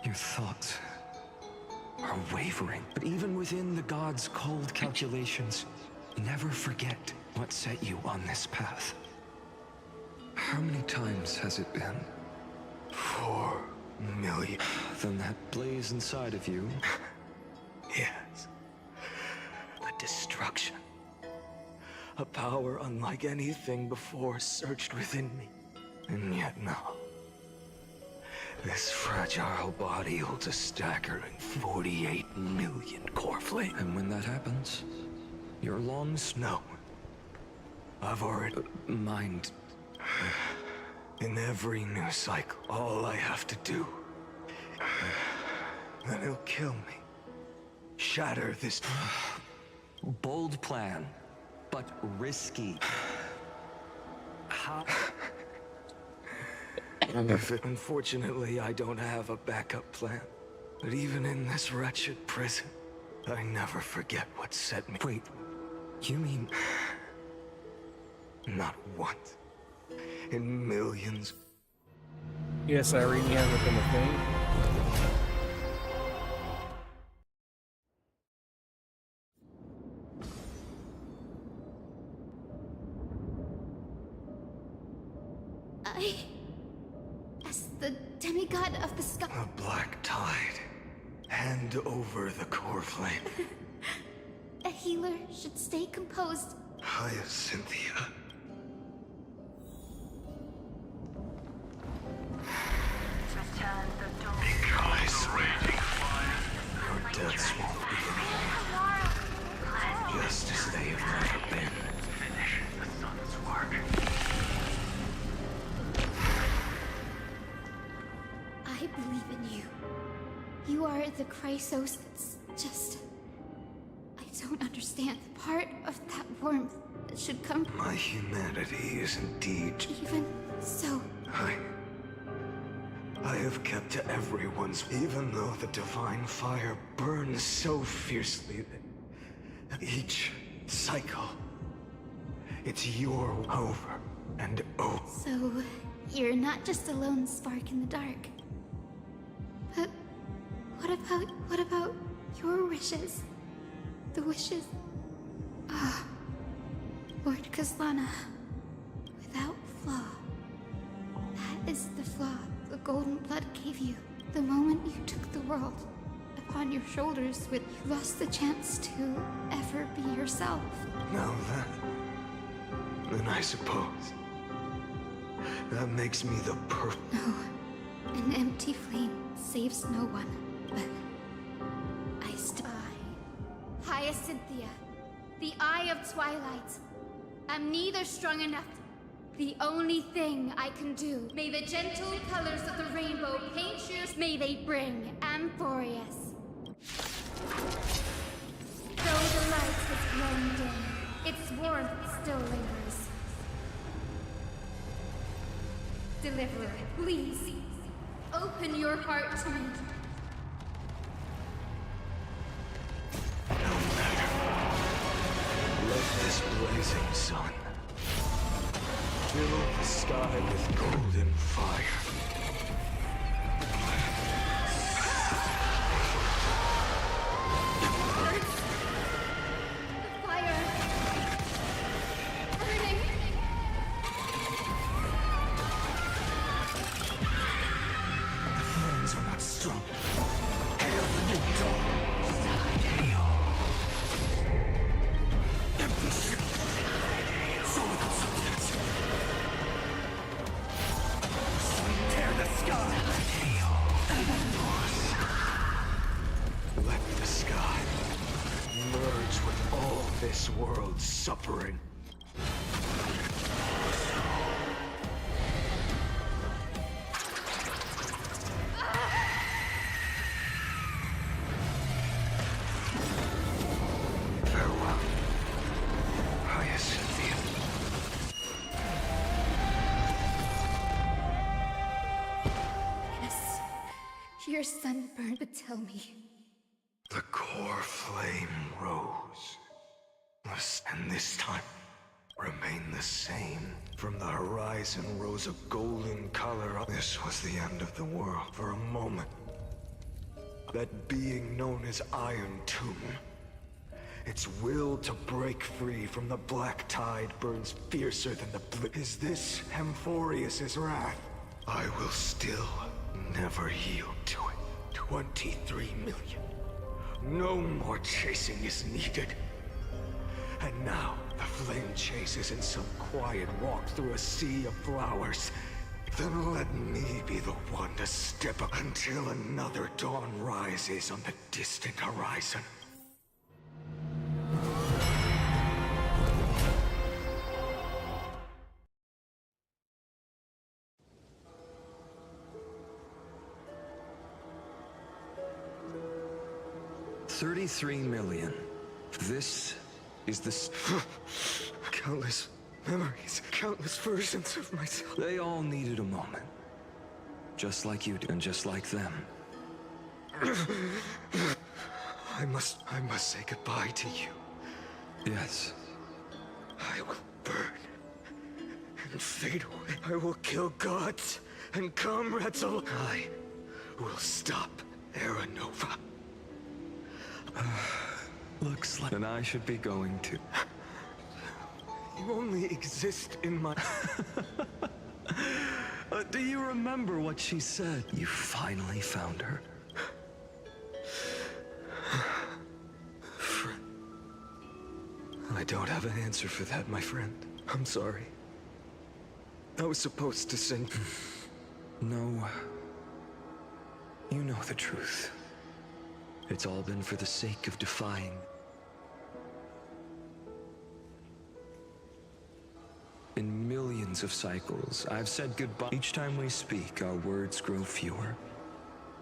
Your thoughts are wavering. But even within the gods' cold calculations, never forget what set you on this path. How many times has it been? 4 million. Then that blaze inside of you. Yes. A destruction. A power unlike anything before surged within me. And yet now, this fragile body holds a staggering 48 million core flame. And when that happens, your lungs... No. I've already... mind. In every new cycle, all I have to do... then it'll kill me. Shatter this... Bold plan, but risky. How... Unfortunately, I don't have a backup plan. But even in this wretched prison, I never forget what set me... Wait, you mean... Not once. in millions. Yes, Irene hasn't been a thing. As the demigod of the sky. The black tide. Hand over the core flame. A healer should stay composed. Hyacinthia. Because your deaths won't be any, just as they have never been. Finish the sun's work. I believe in you. You are the Chrysos that's just... I don't understand the part of that warmth that should come... My humanity is indeed... Even so... I have kept to everyone's, even though the divine fire burns so fiercely that each cycle, it's your over and over. So, you're not just a lone spark in the dark. But what about your wishes? The wishes... Lord Kazlana, without flaw. That is the flaw the golden blood gave you. The moment you took the world upon your shoulders, you lost the chance to ever be yourself. Now then I suppose that makes me the perfect... No, an empty flame saves no one, but I Hyacinthia, the Eye of Twilight. I'm neither strong enough. The only thing I can do. May the gentle colors of the rainbow paint you. May they bring Amphorius. Though the light has grown dim, its warmth still lingers. Deliverer, please, open your heart to me. Let this blazing sun fill the sky with golden fire. Let the sky merge with all this world's suffering. Farewell, Hyacinthia. Yes, your sunburn, but tell me. The core flame rose, and this time remained the same. From the horizon rose a golden color. This was the end of the world for a moment. That being known as Iron Tomb, its will to break free from the black tide burns fiercer than the Is this Amphorius' wrath? I will still never yield to it. 23 million. No more chasing is needed. And now, the flame chases in some quiet walk through a sea of flowers. Then let me be the one to step up until another dawn rises on the distant horizon. $33 million. This is the... Countless memories, countless versions of myself. They all needed a moment. Just like you do, and just like them. I must say goodbye to you. Yes. I will burn and fade away. I will kill gods and comrades alike. I will stop Era Nova. Looks like... Then I should be going to. You only exist in my... do you remember what she said? You finally found her. Friend. I don't have an answer for that, my friend. I'm sorry. I was supposed to send... No. You know the truth. It's all been for the sake of defying. In millions of cycles, I've said goodbye. Each time we speak, our words grow fewer.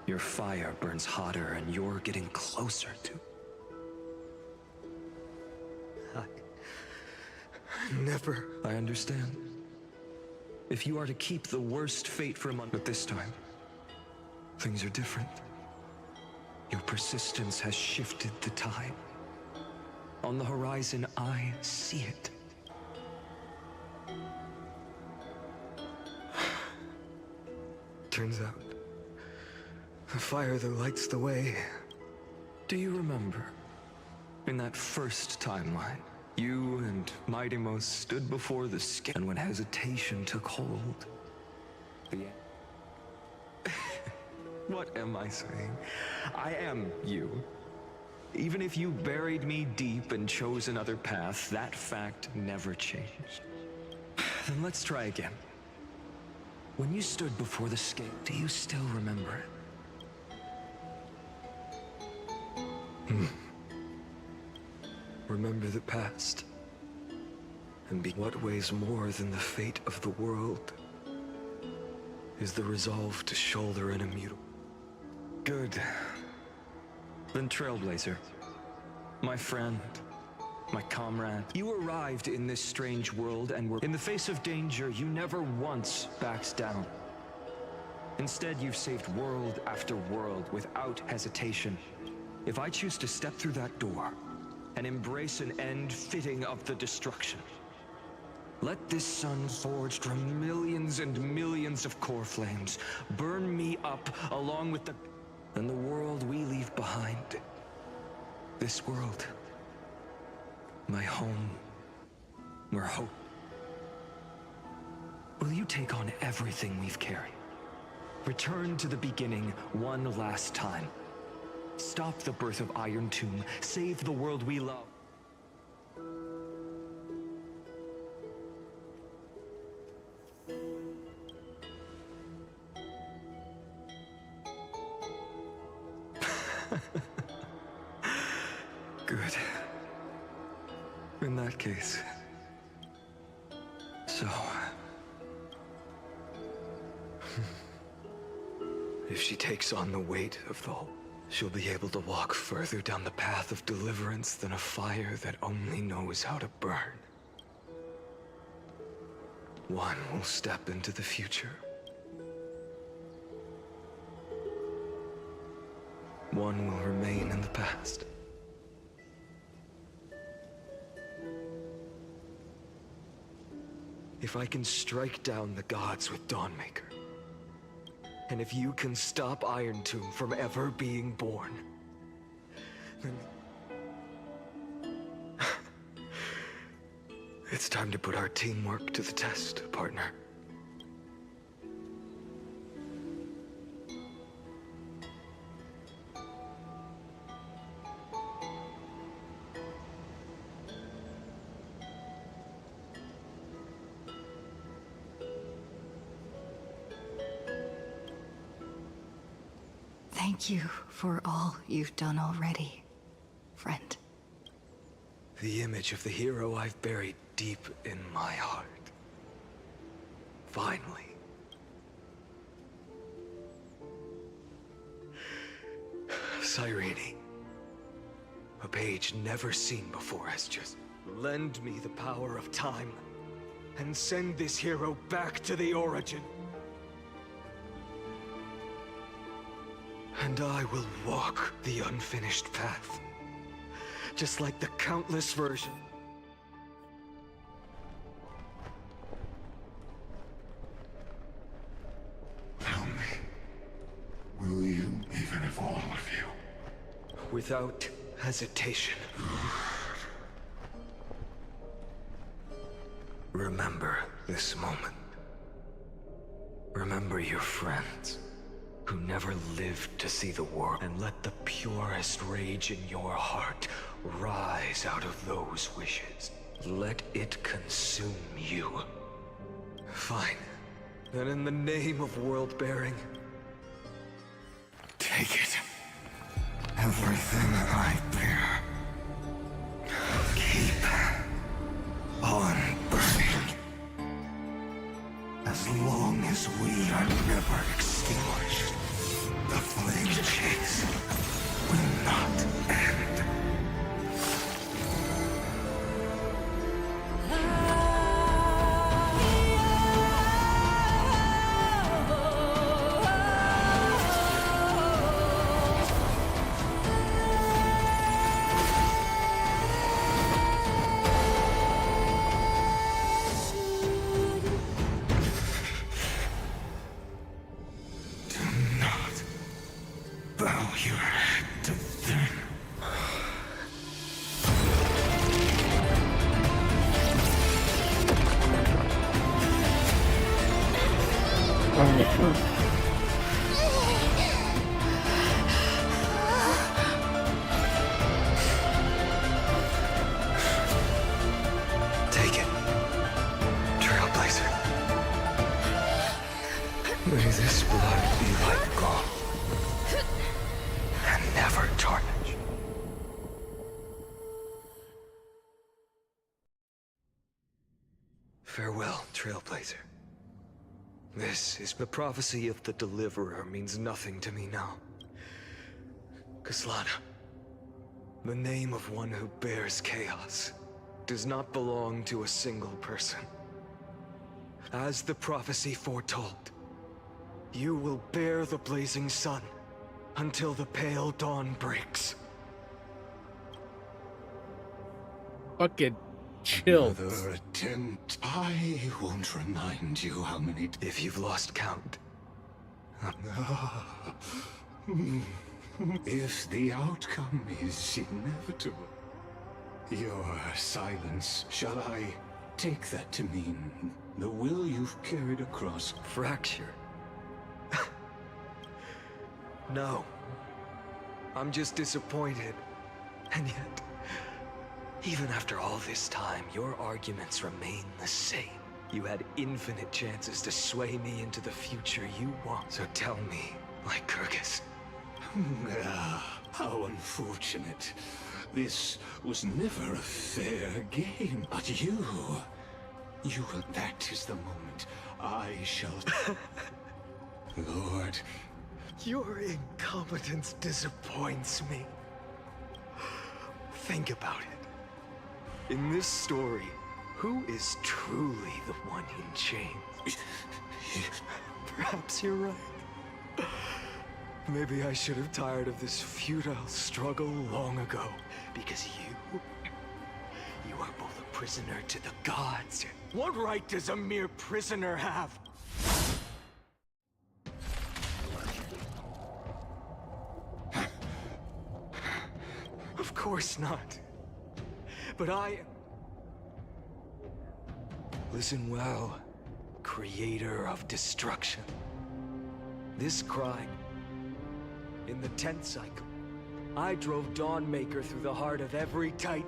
Your fire burns hotter, and you're getting closer to... Never. I understand. If you are to keep the worst fate from but this time, things are different. Your persistence has shifted the tide. On the horizon, I see it. Turns out, the fire that lights the way. Do you remember, in that first timeline, you and Mightymost stood before the sky, and when hesitation took hold, What am I saying? I am you. Even if you buried me deep and chose another path, that fact never changed. Then let's try again. When you stood before the scale, do you still remember it? Remember the past, and be what weighs more than the fate of the world is the resolve to shoulder an immutable. Good. Then Trailblazer, my friend, my comrade, you arrived in this strange world and were in the face of danger. You never once backed down. Instead, you've saved world after world without hesitation. If I choose to step through that door and embrace an end fitting of the destruction, let this sun forged from millions and millions of core flames burn me up along with the world we leave behind. This world, my home, where hope. Will you take on everything we've carried? Return to the beginning one last time. Stop the birth of Iron Tomb. Save the world we love. Good. In that case. So... if she takes on the weight of the whole, she'll be able to walk further down the path of deliverance than a fire that only knows how to burn. One will step into the future. One will remain in the past. If I can strike down the gods with Dawnmaker, and if you can stop Iron Tomb from ever being born, then... it's time to put our teamwork to the test, partner. Thank you for all you've done already, friend. The image of the hero I've buried deep in my heart. Finally. Cyrene. A page never seen before has just... lend me the power of time, and send this hero back to the origin. And I will walk the unfinished path, just like the countless versions. all of you. Without hesitation. Remember this moment. Remember your friends who never lived to see the world, and let the purest rage in your heart rise out of those wishes. Let it consume you. Fine. Then in the name of world-bearing, Take it. Everything I bear. Keep on burning. As long as we are never extinguished, the flame chase will not end. Bow your head to them. take it. Trailblazer. May this blood be like gold. And never tarnish. Farewell, Trailblazer. This is the prophecy of the Deliverer means nothing to me now. Kaslana, the name of one who bears chaos, does not belong to a single person. As the prophecy foretold, you will bear the blazing sun until the pale dawn breaks. Fucking chill. Another attempt. I won't remind you how many. If you've lost count. If the outcome is inevitable, your silence, shall I take that to mean the will you've carried across? Fracture? No. I'm just disappointed. And yet, even after all this time, your arguments remain the same. You had infinite chances to sway me into the future you want. So tell me, Lycurgus. How unfortunate. This was never a fair game. But that is the moment I shall... Lord... Your incompetence disappoints me. Think about it. In this story, who is truly the one in chains? Perhaps you're right. Maybe I should have tired of this futile struggle long ago. Because you are both a prisoner to the gods. What right does a mere prisoner have? Of course not. But listen well, creator of destruction. This crime, in the 10th cycle, I drove Dawnmaker through the heart of every Titan.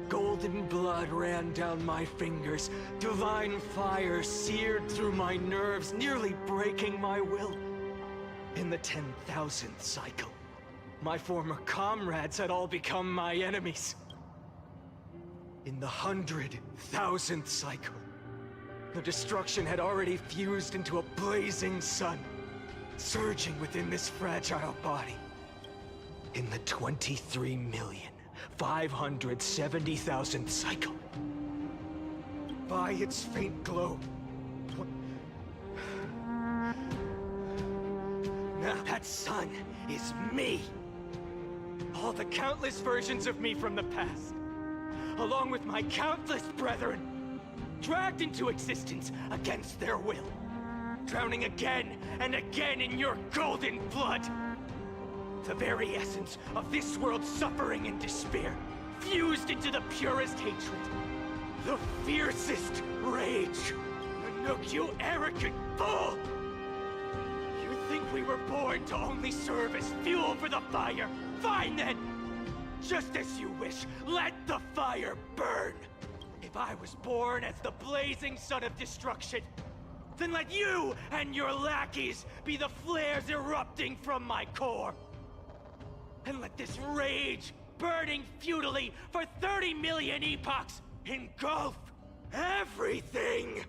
Golden blood ran down my fingers, divine fire seared through my nerves, nearly breaking my will. In the 10,000th cycle, my former comrades had all become my enemies. In the 100,000th cycle, the destruction had already fused into a blazing sun, surging within this fragile body. In the 23,570,000th cycle, by its faint glow, now that sun is me. All the countless versions of me from the past, along with my countless brethren, dragged into existence against their will, drowning again and again in your golden blood. The very essence of this world's suffering and despair, fused into the purest hatred. The fiercest rage. Nanook, you arrogant fool! You think we were born to only serve as fuel for the fire? Fine then! Just as you wish, let the fire burn! If I was born as the blazing son of destruction, then let you and your lackeys be the flares erupting from my core. And let this rage, burning futilely for 30 million epochs, engulf everything!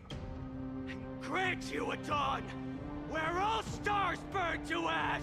And grant you a dawn where all stars burn to ash!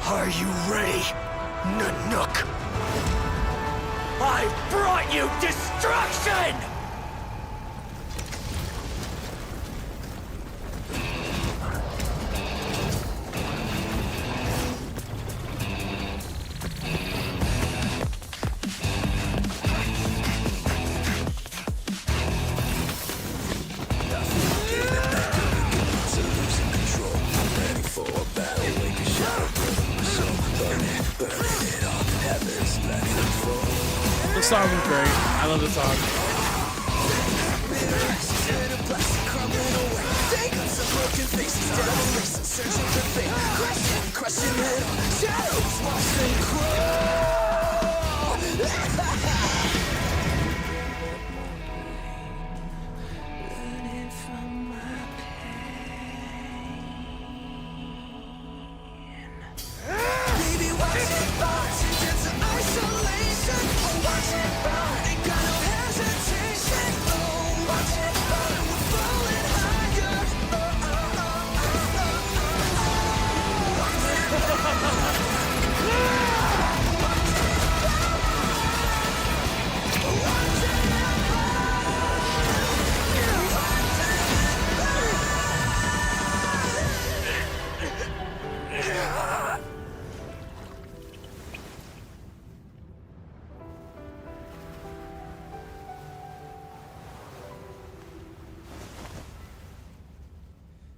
Are you ready, Nanook? I brought you destruction! The song is great. I love the song.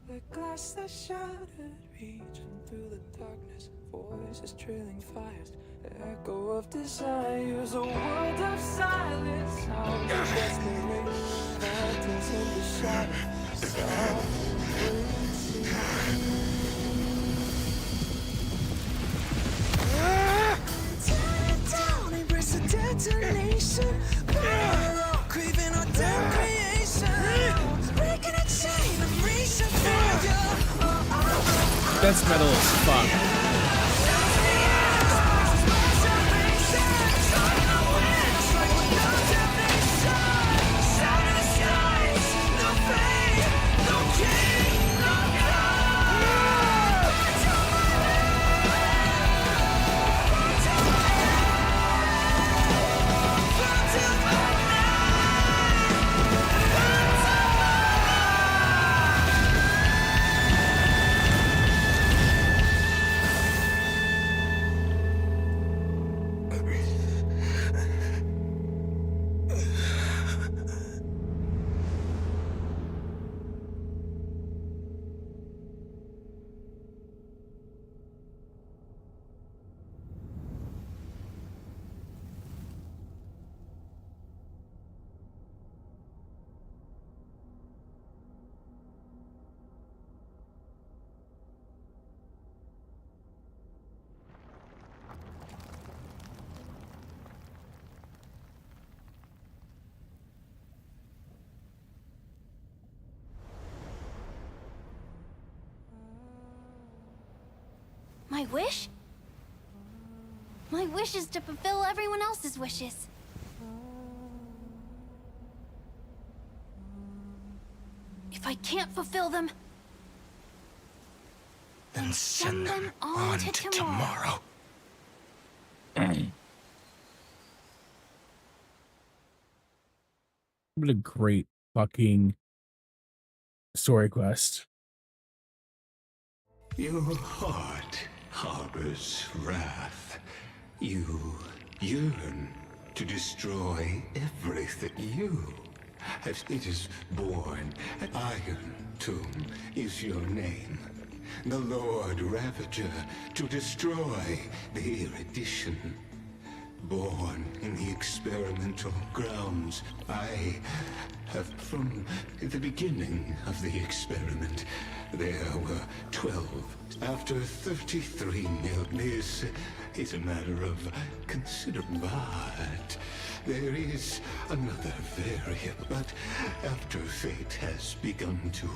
The glass that shattered, reaching through the darkness, voices trailing fires, echo of desires, a world of silence, sounds of desperation, phantoms in the shadows, tear it down, embrace the detonation, craving our damn creation, breaking a chain of reaching for you. That's metal as fuck. My wish? My wish is to fulfill everyone else's wishes. If I can't fulfill them, then send them on to tomorrow. What a great fucking story quest. Your heart harbors wrath. You yearn to destroy everything you have. It is born. Iron Tomb is your name. The Lord Ravager to destroy the Erudition. Born in the experimental grounds, I have from the beginning of the experiment. There were 12. After 33 mil, this is a matter of considerable. But there is another variant. But after fate has begun to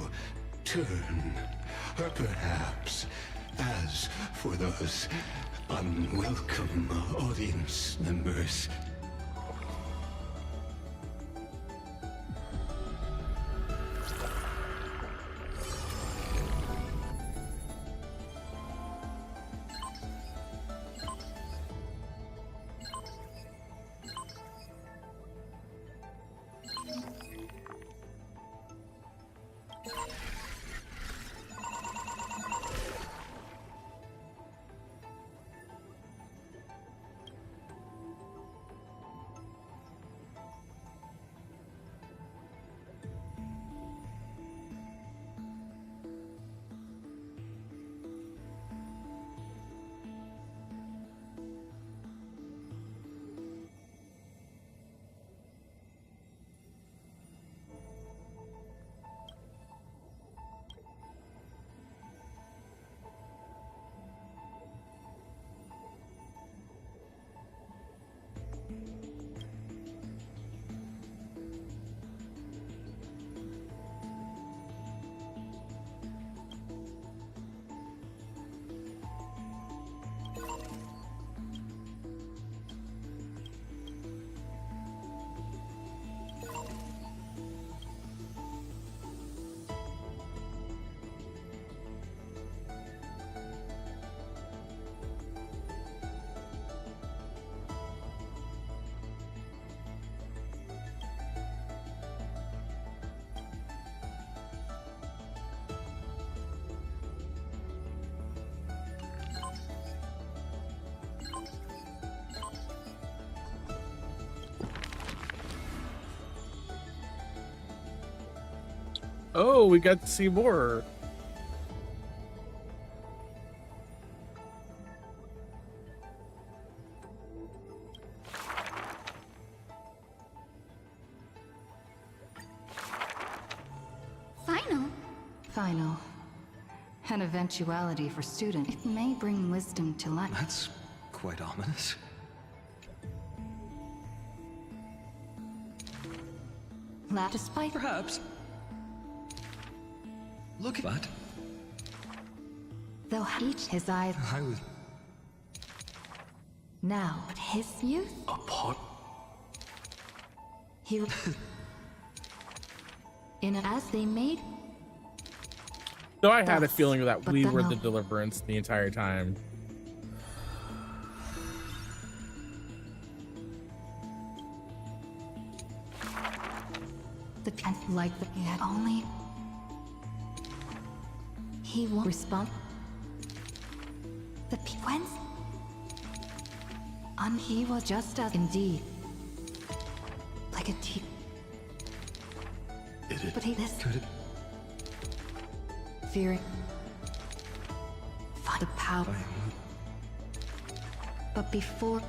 turn, or perhaps, as for those unwelcome audience members, Oh, we got to see more. Final? Final. An eventuality for student. It may bring wisdom to light. That's quite ominous. Despite perhaps. Look at that. Though each his eyes I was now, but his youth apart. He in as they made. So I had a feeling that we but were no. the Deliverance the entire time. The pen like the he had only. He won't respond. The whence? And he was just as indeed. Like a tea. But he this. Fearing. Find the power. But before.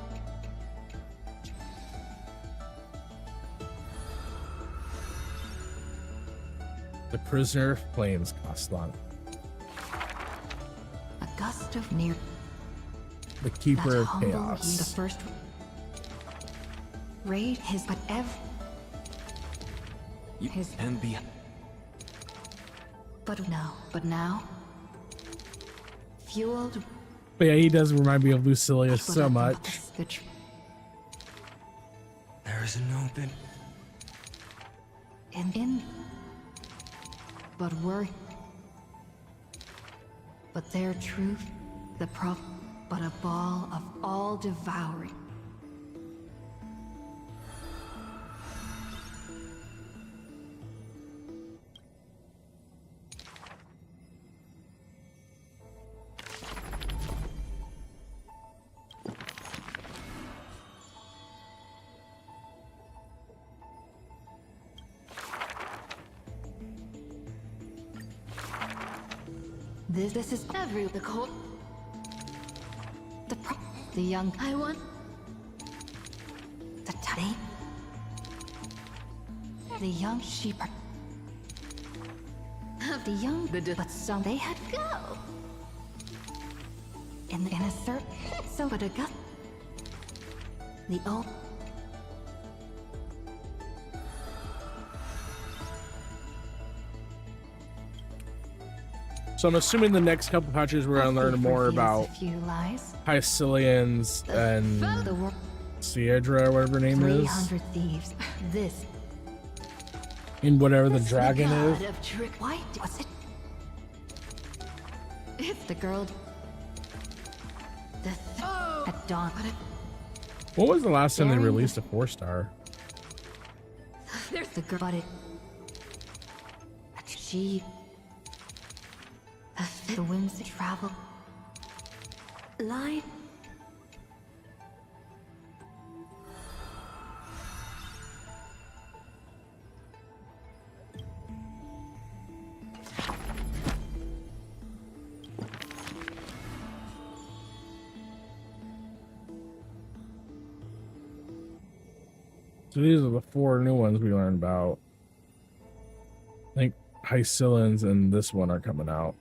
The prisoner flames Kastlan. A gust of near. The keeper of He the chaos. first. Raid his but You his can be. but now. Fueled But yeah, he does remind me of Lucilius so much. There is an open. But their truth, but a ball of all devouring. This is the cold. The young. I want the tiny. The young sheep. The young. But some they had go. In a certain. So but a gut. The old. So I'm assuming the next couple patches we're gonna learn more about Hycilians and Sierra, whatever her name is. 300 thieves. This. In whatever the dragon is. Why was it? It's the girl. At dawn. What was the last time they released a 4-star? There's the girl. But it. She. The winds that travel. Light. So these are the 4 new ones we learned about. I think Hycilians and this one are coming out.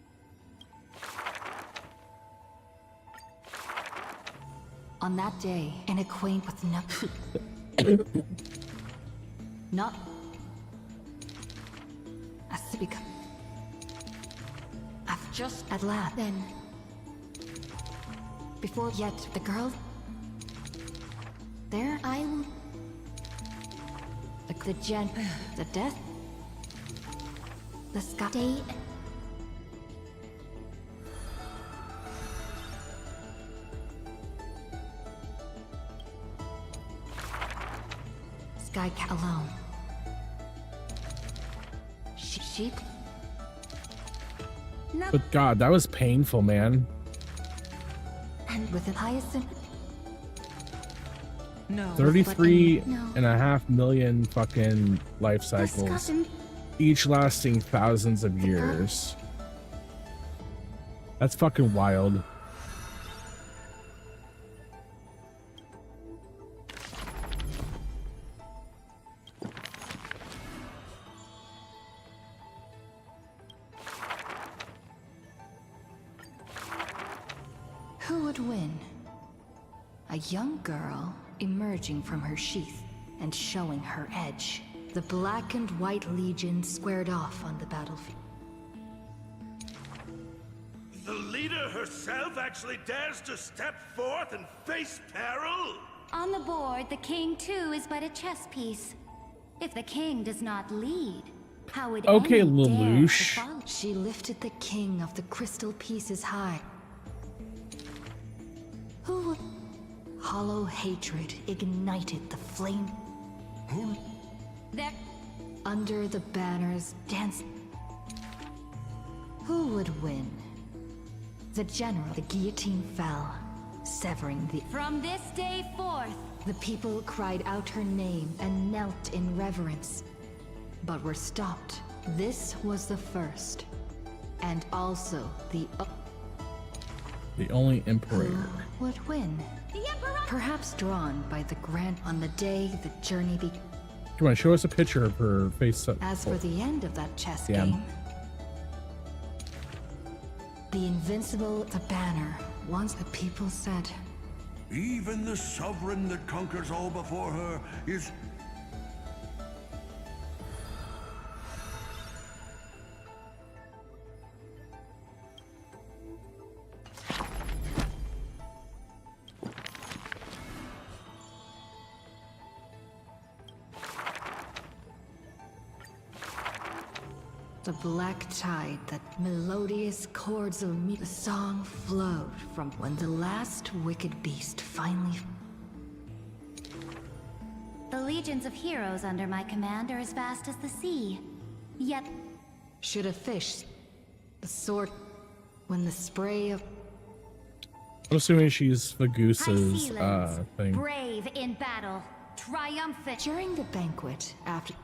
On that day, an acquaint with not a speaker. I've just at last then. Before yet the girl. There I will. The the death. The sky. Day. Sky cat alone. Sheep. But God, that was painful, man. And with a hyacinth. No. 33.5 million fucking life cycles, each lasting thousands of years. That's fucking wild. Who would win? A young girl emerging from her sheath and showing her edge. The Black and White Legion squared off on the battlefield. The leader herself actually dares to step forth and face peril? On the board, the king too is but a chess piece. If the king does not lead, how would okay, any dare to Lelouch. follow? She lifted the king of the crystal pieces high. Who would... Hollow hatred ignited the flame. There, under the banners, danced. Who would win? The general. The guillotine fell, severing the. From this day forth, the people cried out her name and knelt in reverence, but were stopped. This was the first, and also the only Imperator. Who would win? The Emperor! Perhaps drawn by the grant on the day the journey began. Come on, show us a picture of her face up. As for the end of that chess Yeah. game, the invincible, the banner, once the people said, Even the sovereign that conquers all before her is... The black tide, that melodious chords of the song flowed from when the last wicked beast finally... The legions of heroes under my command are as vast as the sea. Yet... Should a fish... The sword... When the spray of... I'm assuming she's High Fagusa's Sealands, thing. brave in battle, triumphant. During the banquet, after...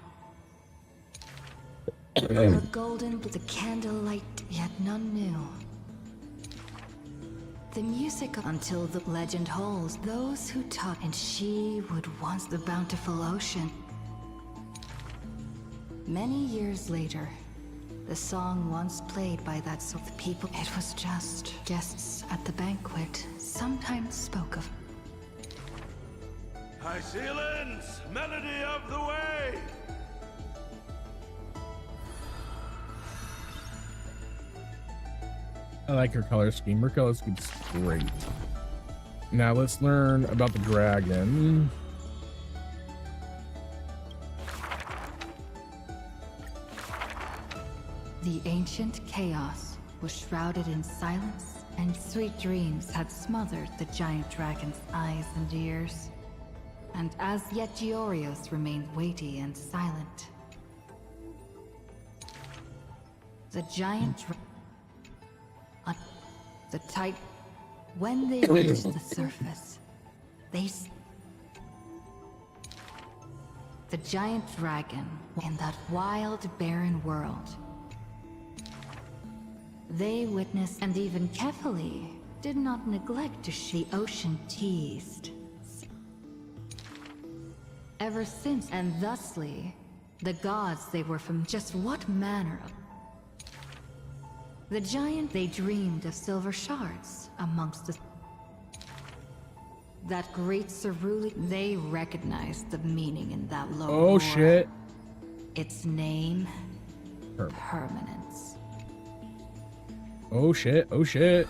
The golden with the candlelight, yet none knew. The music until the legend holds those who taught, and she would once the bountiful ocean. Many years later, the song once played by that sort of people, it was just guests at the banquet sometimes spoke of. High Sealands, melody of the way! I like her color scheme. Her color scheme's great. Now let's learn about the dragon. The ancient chaos was shrouded in silence, and sweet dreams had smothered the giant dragon's eyes and ears. And as yet Giorios remained weighty and silent. The giant the tight... When they reached the surface, the giant dragon in that wild, barren world. They witnessed, and even Kefali did not neglect to see ocean teased. Ever since, and thusly, the gods they were from just what manner of... The giant, they dreamed of silver shards amongst the... That great cerule, they recognized the meaning in that low Oh roar. shit. Its name, Permanence. Oh shit. Oh shit.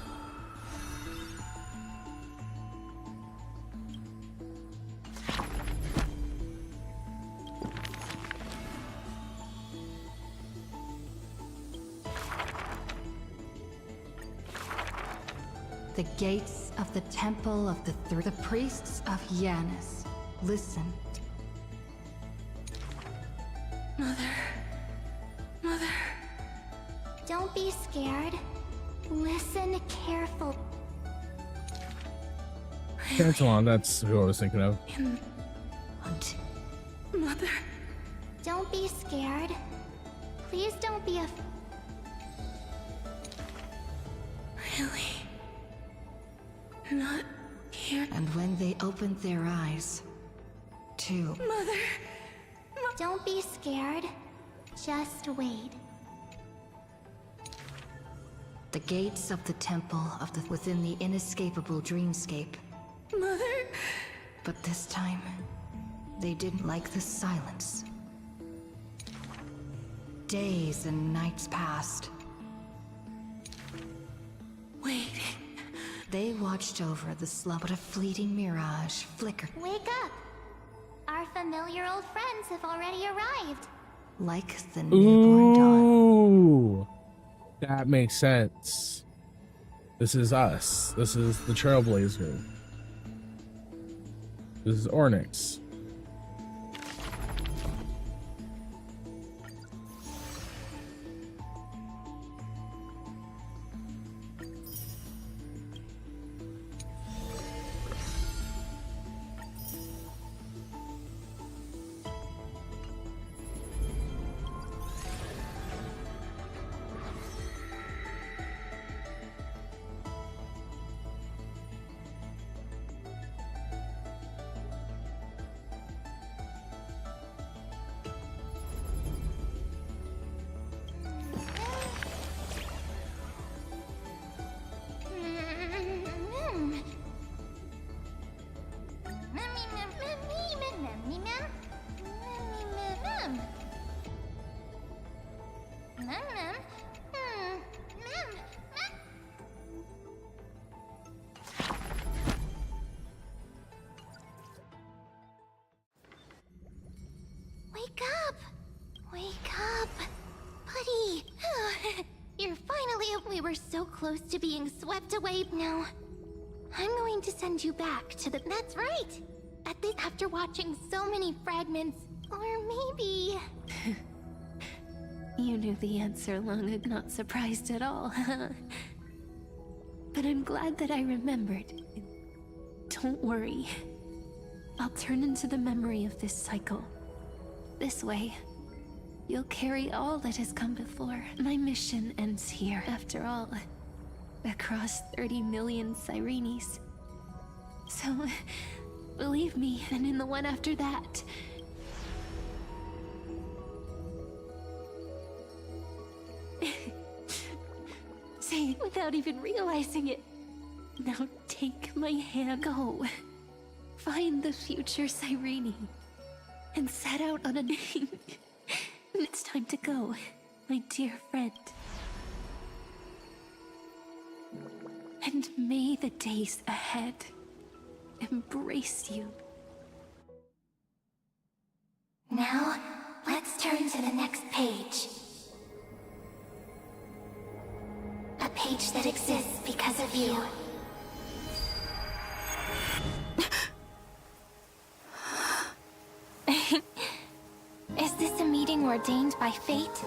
The gates of the temple of the priests of Yanis listened. Mother. Don't be scared. Listen careful. Cantalon, that's who I was thinking of. Mother. Don't be scared. Please don't be Really? Not here. And when they opened their eyes, too. Mother. Don't be scared. Just wait. The gates of the temple of the within the inescapable dreamscape. Mother. But this time, they didn't like the silence. Days and nights passed. Waiting. They watched over the slump, but a fleeting mirage flickered. Wake up. Our familiar old friends have already arrived. Like the newborn dawn. Ooh. That makes sense. This is us. This is the Trailblazer. This is Ornyx. so close to being swept away. No. I'm going to send you back to the... That's right! At this, after watching so many fragments, or maybe... You knew the answer long ago, not surprised at all, huh? But I'm glad that I remembered. Don't worry. I'll turn into the memory of this cycle. This way, you'll carry all that has come before. My mission ends here, after all. Across 30 million Cyrenes. So, believe me, and in the one after that. Say it without even realizing it. Now take my hand. Go. Find the future Cyrene. And set out on a... It's time to go, my dear friend. And may the days ahead embrace you. Now, let's turn to the next page. A page that exists because of you. Is this a meeting ordained by fate?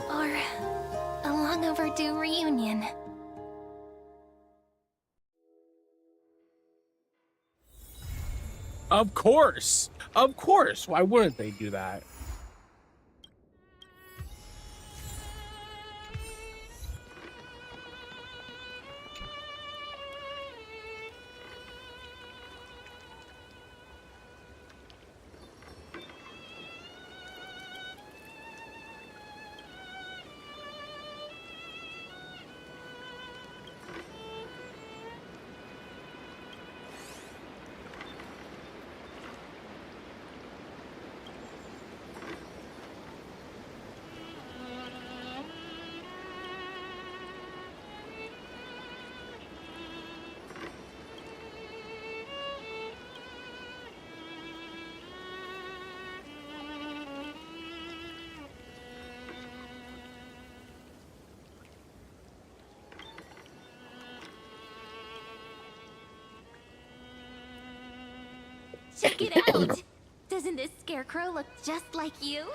Or a long overdue reunion? Of course! Of course! Why wouldn't they do that? Check it out! Doesn't this scarecrow look just like you?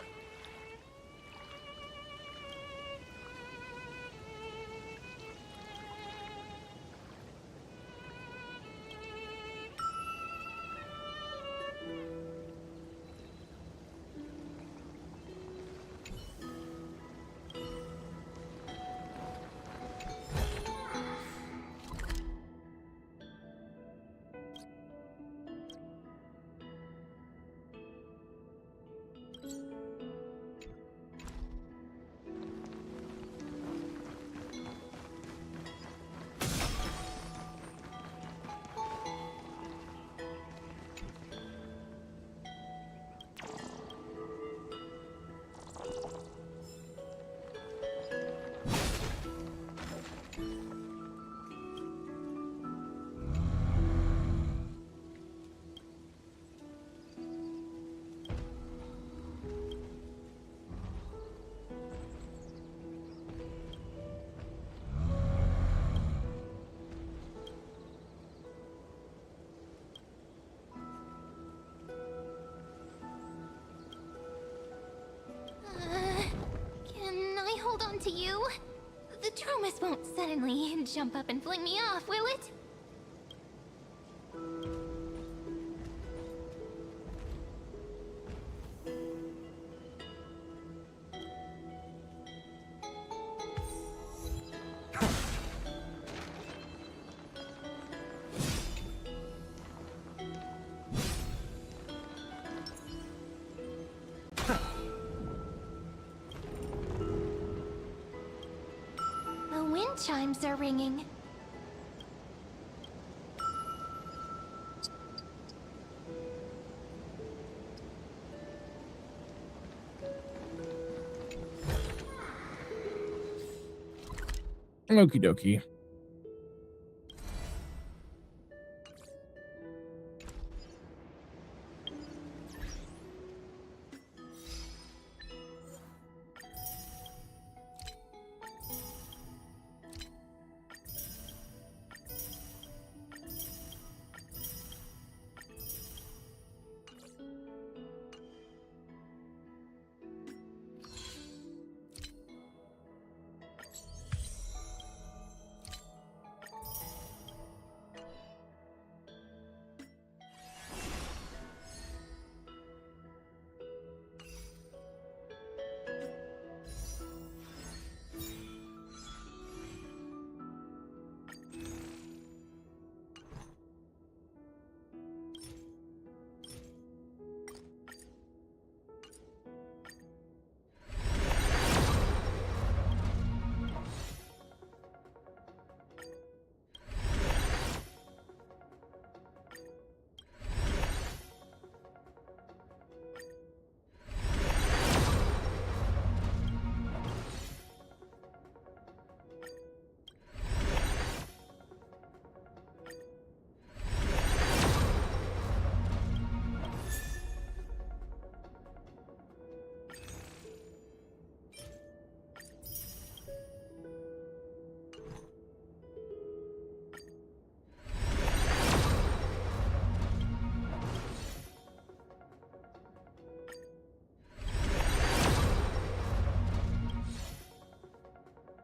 Can I hold on to you? The Dromus won't suddenly jump up and fling me off, will it? The wind chimes are ringing. Okie dokie.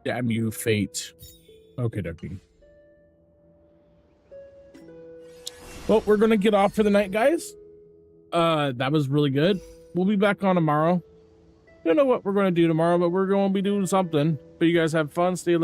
Damn you, fate. Okay, dokie. Well, we're gonna get off for the night, guys. That was really good. We'll be back on tomorrow. Don't know what we're gonna do tomorrow, but we're gonna be doing something. But you guys have fun. Stay